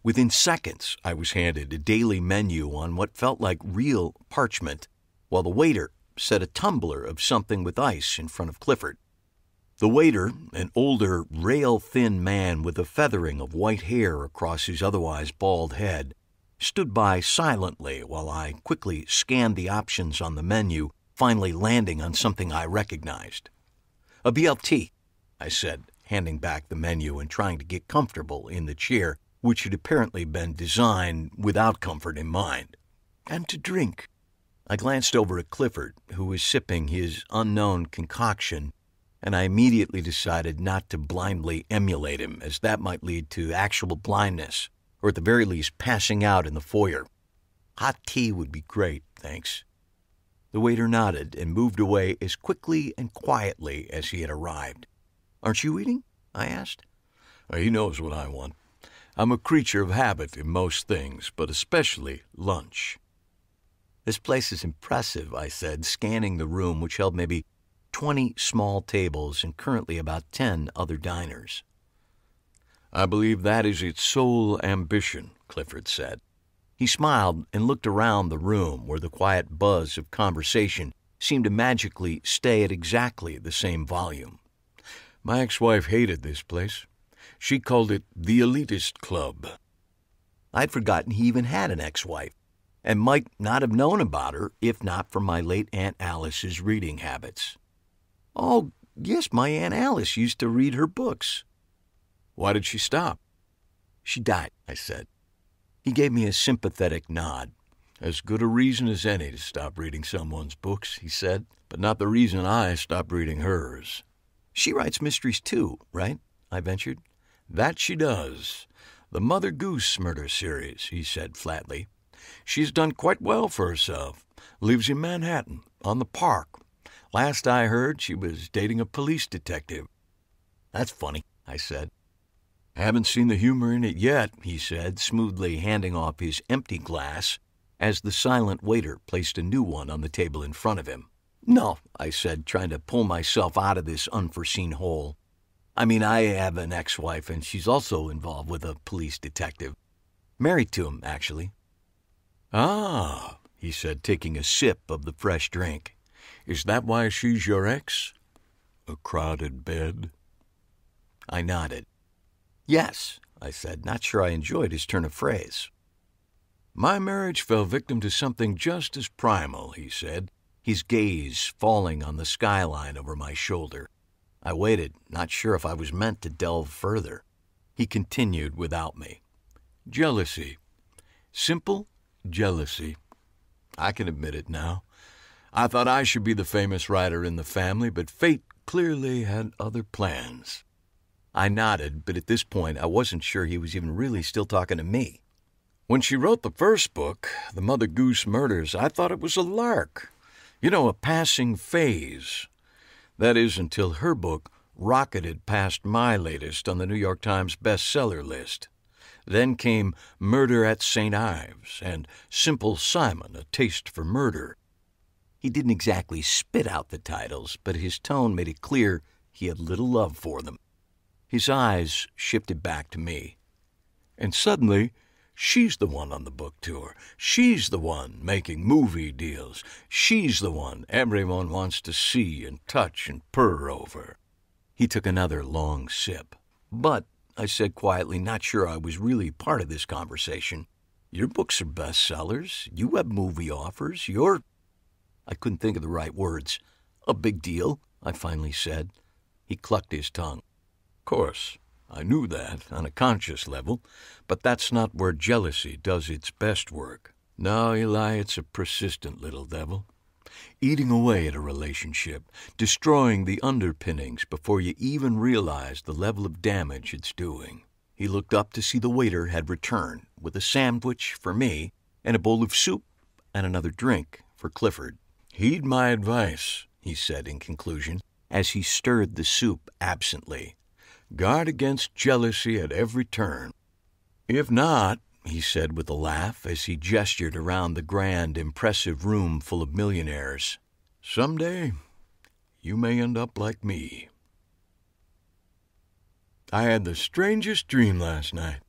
Speaker 7: Within seconds, I was handed a daily menu on what felt like real parchment, while the waiter set a tumbler of something with ice in front of Clifford. The waiter, an older, rail-thin man with a feathering of white hair across his otherwise bald head, stood by silently while I quickly scanned the options on the menu, finally landing on something I recognized. "A BLT," I said, handing back the menu and trying to get comfortable in the chair, which had apparently been designed without comfort in mind. "And to drink." I glanced over at Clifford, who was sipping his unknown concoction, and I immediately decided not to blindly emulate him, as that might lead to actual blindness, or at the very least passing out in the foyer. "Hot tea would be great, thanks." The waiter nodded and moved away as quickly and quietly as he had arrived. "Aren't you eating?" I asked. "He knows what I want. I'm a creature of habit in most things, but especially lunch." "This place is impressive," I said, scanning the room, which held maybe 20 small tables and currently about 10 other diners. "I believe that is its sole ambition," Clifford said. He smiled and looked around the room, where the quiet buzz of conversation seemed to magically stay at exactly the same volume. "My ex-wife hated this place. She called it the elitist club." I'd forgotten he even had an ex-wife, and might not have known about her if not for my late Aunt Alice's reading habits. "Oh, yes, my Aunt Alice used to read her books." "Why did she stop?" "She died," I said. He gave me a sympathetic nod. "As good a reason as any to stop reading someone's books," he said, "but not the reason I stopped reading hers." "She writes mysteries too, right?" I ventured. "That she does. The Mother Goose murder series, he said flatly. She's done quite well for herself. Lives in Manhattan, on the Park. Last I heard, she was dating a police detective. That's funny, I said. Haven't seen the humor in it yet, he said, smoothly handing off his empty glass as the silent waiter placed a new one on the table in front of him. No, I said, trying to pull myself out of this unforeseen hole. I mean, I have an ex-wife, and she's also involved with a police detective. Married to him, actually. Ah, he said, taking a sip of the fresh drink. Is that why she's your ex? A crowded bed? I nodded. Yes, I said, not sure I enjoyed his turn of phrase. My marriage fell victim to something just as primal, he said, his gaze falling on the skyline over my shoulder. I waited, not sure if I was meant to delve further. He continued without me. Jealousy. Simple jealousy. I can admit it now. I thought I should be the famous writer in the family, but fate clearly had other plans. I nodded, but at this point I wasn't sure he was even really still talking to me. When she wrote the first book, The Mother Goose Murders, I thought it was a lark. You know, a passing phase. That is, until her book rocketed past my latest on the New York Times bestseller list. Then came Murder at St. Ives and Simple Simon, A Taste for Murder. He didn't exactly spit out the titles, but his tone made it clear he had little love for them. His eyes shifted back to me. And suddenly, she's the one on the book tour. She's the one making movie deals. She's the one everyone wants to see and touch and purr over. He took another long sip. But, I said quietly, not sure I was really part of this conversation, your books are bestsellers. You have movie offers. You're... I couldn't think of the right words. A big deal, I finally said. He clucked his tongue. Of course, I knew that on a conscious level, but that's not where jealousy does its best work. No, Eli, it's a persistent little devil. Eating away at a relationship, destroying the underpinnings before you even realize the level of damage it's doing. He looked up to see the waiter had returned with a sandwich for me and a bowl of soup and another drink for Clifford. Heed my advice, he said in conclusion, as he stirred the soup absently. Guard against jealousy at every turn. If not, he said with a laugh as he gestured around the grand, impressive room full of millionaires, someday you may end up like me. I had the strangest dream last night.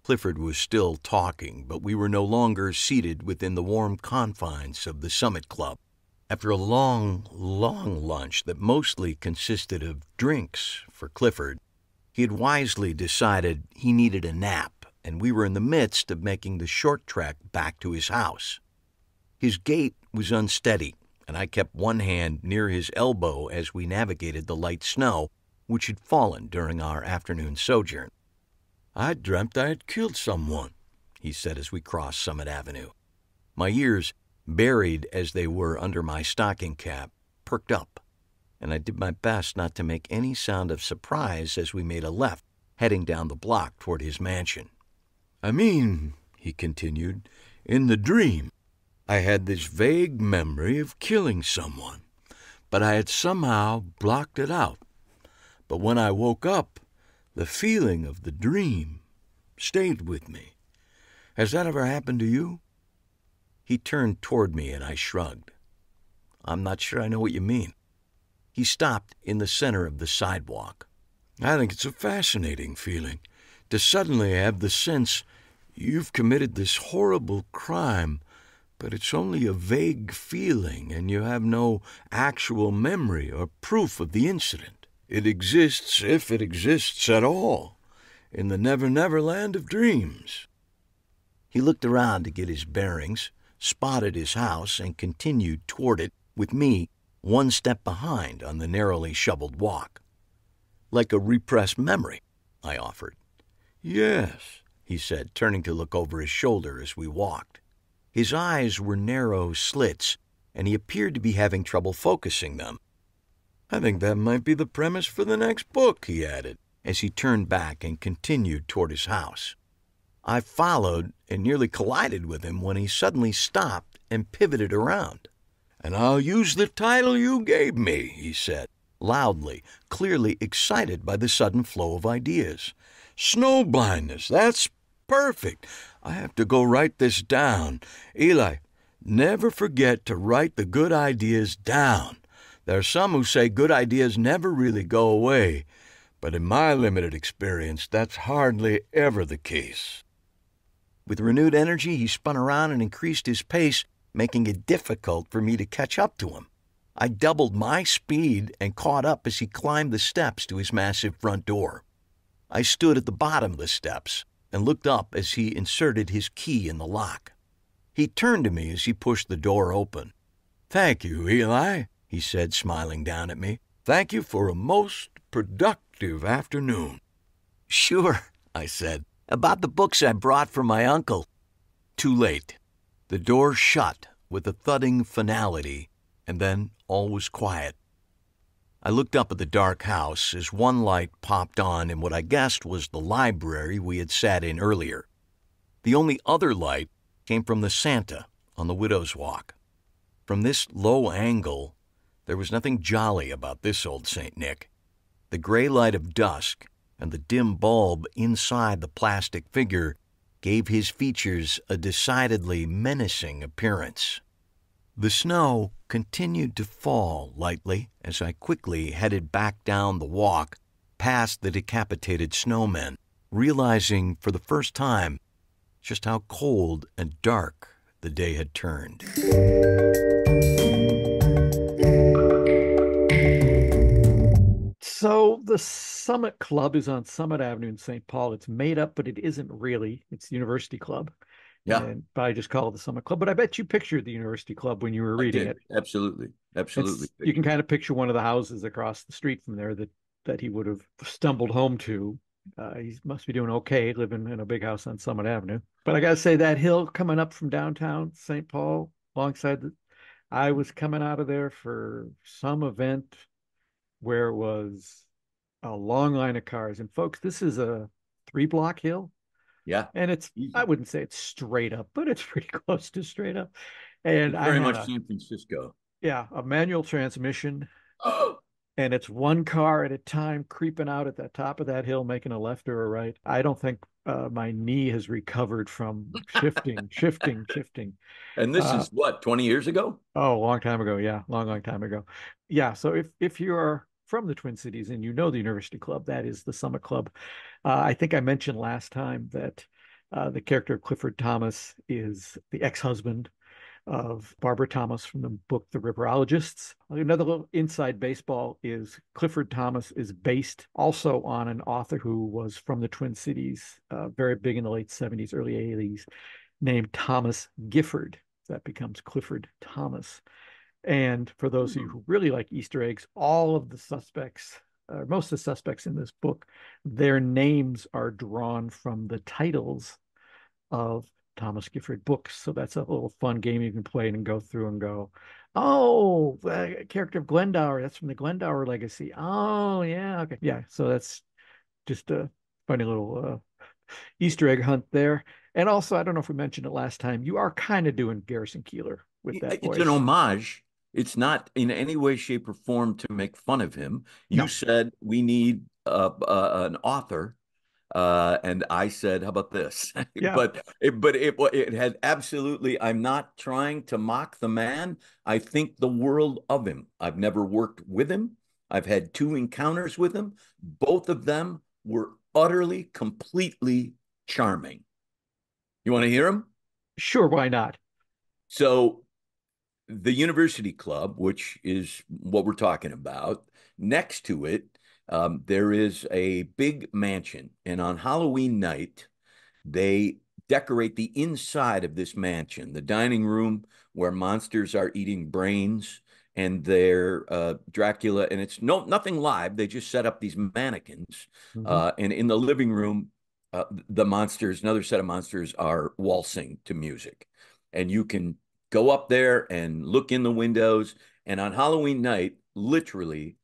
Speaker 7: Clifford was still talking, but we were no longer seated within the warm confines of the Summit Club. After a long, long lunch that mostly consisted of drinks for Clifford, he had wisely decided he needed a nap, and we were in the midst of making the short trek back to his house. His gait was unsteady, and I kept one hand near his elbow as we navigated the light snow which had fallen during our afternoon sojourn. I dreamt I had killed someone, he said as we crossed Summit Avenue. My ears, buried as they were under my stocking cap, perked up, and I did my best not to make any sound of surprise as we made a left, heading down the block toward his mansion. I mean, he continued, in the dream, I had this vague memory of killing someone, but I had somehow blocked it out. But when I woke up, the feeling of the dream stayed with me. Has that ever happened to you? He turned toward me and I shrugged. I'm not sure I know what you mean. He stopped in the center of the sidewalk. I think it's a fascinating feeling to suddenly have the sense you've committed this horrible crime, but it's only a vague feeling and you have no actual memory or proof of the incident. It exists, if it exists at all, in the never-never land of dreams. He looked around to get his bearings, spotted his house, and continued toward it, with me one step behind on the narrowly shoveled walk. Like a repressed memory, I offered. Yes, he said, turning to look over his shoulder as we walked. His eyes were narrow slits, and he appeared to be having trouble focusing them. I think that might be the premise for the next book, he added, as he turned back and continued toward his house. I followed and nearly collided with him when he suddenly stopped and pivoted around. "And I'll use the title you gave me," he said, loudly, clearly excited by the sudden flow of ideas. "Snow blindness, that's perfect. I have to go write this down. Eli, never forget to write the good ideas down. There are some who say good ideas never really go away, but in my limited experience, that's hardly ever the case." With renewed energy, he spun around and increased his pace, making it difficult for me to catch up to him. I doubled my speed and caught up as he climbed the steps to his massive front door. I stood at the bottom of the steps and looked up as he inserted his key in the lock. He turned to me as he pushed the door open. "Thank you, Eli," he said, smiling down at me. "Thank you for a most productive afternoon." "Sure," I said, "about the books I brought from my uncle." Too late. The door shut with a thudding finality, and then all was quiet. I looked up at the dark house as one light popped on in what I guessed was the library we had sat in earlier. The only other light came from the Santa on the Widow's Walk. From this low angle, there was nothing jolly about this old St. Nick. The gray light of dusk and the dim bulb inside the plastic figure gave his features a decidedly menacing appearance. The snow continued to fall lightly as I quickly headed back down the walk past the decapitated snowmen, realizing for the first time just how cold and dark the day had turned.
Speaker 2: So the Summit Club is on Summit Avenue in St. Paul. It's made up, but it isn't really. It's the University Club.
Speaker 3: Yeah.
Speaker 2: But I just call it the Summit Club. But I bet you pictured the University Club when you were reading it.
Speaker 3: Absolutely. Absolutely.
Speaker 2: You can kind of picture one of the houses across the street from there that he would have stumbled home to. He must be doing okay living in a big house on Summit Avenue. But I got to say, that hill coming up from downtown St. Paul alongside I was coming out of there for some event where it was a long line of cars. And folks, this is a 3-block hill.
Speaker 3: Yeah.
Speaker 2: And it's,
Speaker 3: easy.
Speaker 2: I wouldn't say it's straight up, but it's pretty close to straight up. And
Speaker 3: it's very much San Francisco.
Speaker 2: Yeah, a manual transmission. And it's one car at a time creeping out at the top of that hill, making a left or a right. I don't think my knee has recovered from shifting.
Speaker 3: And this is what, 20 years ago?
Speaker 2: Oh, a long time ago. Yeah, long time ago. Yeah, so if you are from the Twin Cities and you know the University Club, that is the Summit Club. I think I mentioned last time that the character of Clifford Thomas is the ex-husband of Barbara Thomas from the book The Riverologists. Another little inside baseball is Clifford Thomas is based also on an author who was from the Twin Cities, very big in the late 70s, early 80s, named Thomas Gifford. That becomes Clifford Thomas. And for those of you who really like Easter eggs, all of the suspects, most of the suspects in this book, their names are drawn from the titles of Thomas Gifford books. So that's a little fun game you can play and go through and go, oh, the character of Glendower, that's from the Glendower legacy. Oh, yeah, okay. Yeah, so that's just a funny little Easter egg hunt there. And also, I don't know if we mentioned it last time, you are kind of doing Garrison Keillor with that voice.
Speaker 3: It's an homage. It's not in any way, shape, or form to make fun of him. You said we need an author. And I said, how about this?
Speaker 2: Yeah.
Speaker 3: But it had absolutely, I'm not trying to mock the man. I think the world of him. I've never worked with him. I've had 2 encounters with him. Both of them were utterly, completely charming. You want to hear him?
Speaker 2: Sure, why not?
Speaker 3: So the University Club, which is what we're talking about, next to it, there is a big mansion, and on Halloween night, they decorate the inside of this mansion, the dining room where monsters are eating brains, and they're Dracula, and it's nothing live. They just set up these mannequins, and in the living room, the monsters, another set of monsters, are waltzing to music, and you can go up there and look in the windows, and on Halloween night, literally,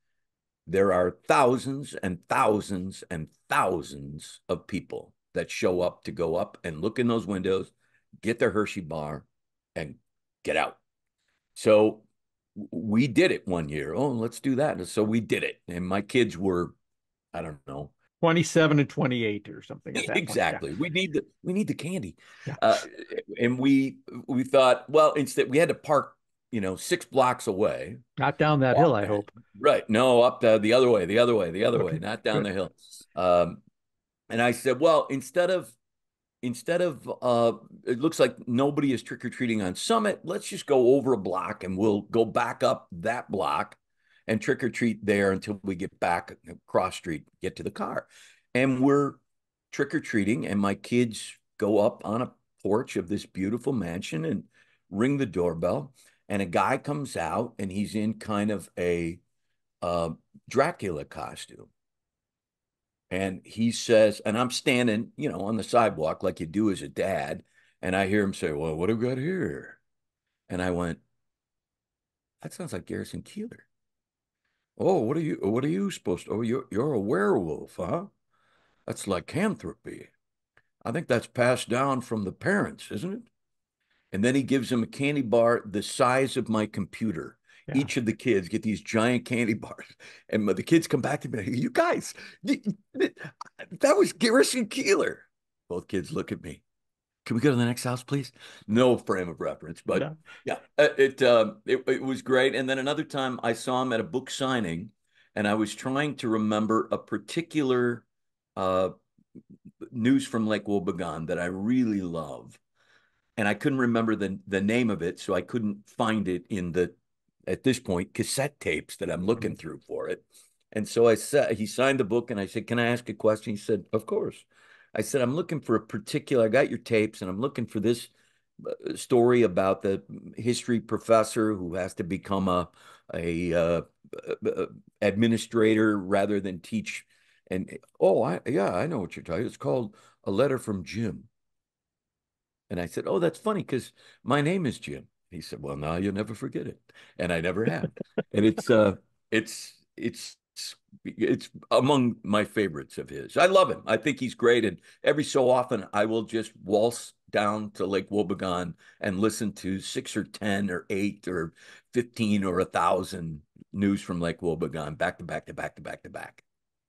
Speaker 3: there are thousands and thousands and thousands of people that show up to go up and look in those windows, get their Hershey bar, and get out. So we did it one year. Oh, let's do that. And so we did it. And my kids were, I don't know,
Speaker 2: 27 and 28 or something at that
Speaker 3: exactly.
Speaker 2: point.
Speaker 3: Yeah. We need the candy.
Speaker 2: Yeah.
Speaker 3: And we thought, well, instead we had to park, 6 blocks away.
Speaker 2: Not down that hill, I hope.
Speaker 3: Right. No, up the other way, way, not down the hill. And I said, well, instead of it looks like nobody is trick-or-treating on Summit, let's just go over a block and we'll go back up that block and trick-or-treat there until we get back across street, get to the car. And we're trick-or-treating, and my kids go up on a porch of this beautiful mansion and ring the doorbell, and a guy comes out, and he's in kind of a Dracula costume. And he says, and I'm standing, on the sidewalk like you do as a dad, and I hear him say, well, what have we got here? And I went, that sounds like Garrison Keillor. Oh, what are you supposed to? Oh, you're a werewolf, huh? That's lycanthropy. I think that's passed down from the parents, isn't it? And then he gives him a candy bar the size of my computer. Yeah. Each of the kids get these giant candy bars. And the kids come back to me, you guys, that was Garrison Keillor. Both kids look at me. Can we go to the next house, please? No frame of reference, but yeah, it was great. And then another time I saw him at a book signing, and I was trying to remember a particular news from Lake Wobegon that I really love. And I couldn't remember the name of it, so I couldn't find it in the, at this point, cassette tapes that I'm looking through for it. And so he signed the book, and I said, can I ask a question? He said, of course. I said, I'm looking for I got your tapes, and I'm looking for this story about the history professor who has to become a administrator rather than teach. And, I know what you're talking about. It's called A Letter from Jim. And I said, oh, that's funny because my name is Jim. He said, well, now you'll never forget it. And I never have. And it's among my favorites of his. I love him. I think he's great. And every so often I will just waltz down to Lake Wobegon and listen to 6 or 10 or 8 or 15 or 1,000 news from Lake Wobegon back to back to back to back to back.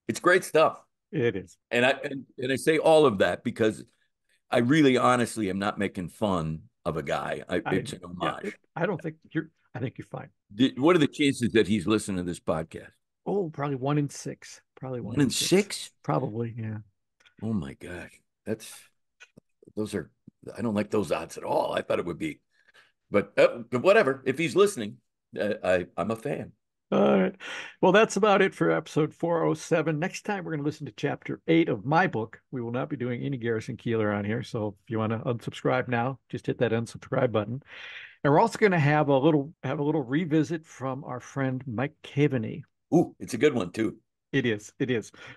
Speaker 3: It's great stuff.
Speaker 2: It is.
Speaker 3: And I say all of that because I really honestly am not making fun of a guy. It's an homage.
Speaker 2: Yeah, I think you're fine.
Speaker 3: What are the chances that he's listening to this podcast?
Speaker 2: Oh, probably 1 in 6. Probably
Speaker 3: 1 in 6?
Speaker 2: Probably, yeah.
Speaker 3: Oh my gosh. I don't like those odds at all. I thought it would be, but whatever. If he's listening, I'm a fan.
Speaker 2: All right. Well, that's about it for episode 407. Next time, we're going to listen to chapter 8 of my book. We will not be doing any Garrison Keillor on here. So if you want to unsubscribe now, just hit that unsubscribe button. And we're also going to have a little revisit from our friend Mike Caveney.
Speaker 3: Ooh, it's a good one too.
Speaker 2: It is.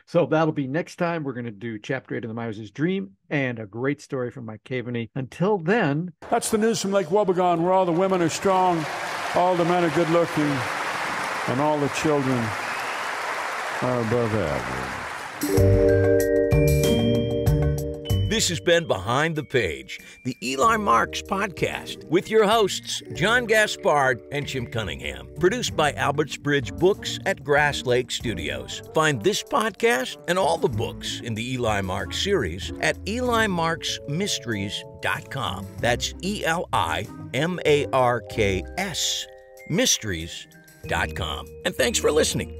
Speaker 2: So that'll be next time. We're going to do chapter 8 of The Miser's Dream and a great story from Mike Caveney. Until then.
Speaker 8: That's the news from Lake Wobegon, where all the women are strong, all the men are good looking, and all the children are above average.
Speaker 7: This has been Behind the Page, the Eli Marks podcast, with your hosts, John Gaspard and Jim Cunningham. Produced by Albertsbridge Books at Grass Lake Studios. Find this podcast and all the books in the Eli Marks series at EliMarksMysteries.com. That's ELIMARKS Mysteries.com. And thanks for listening.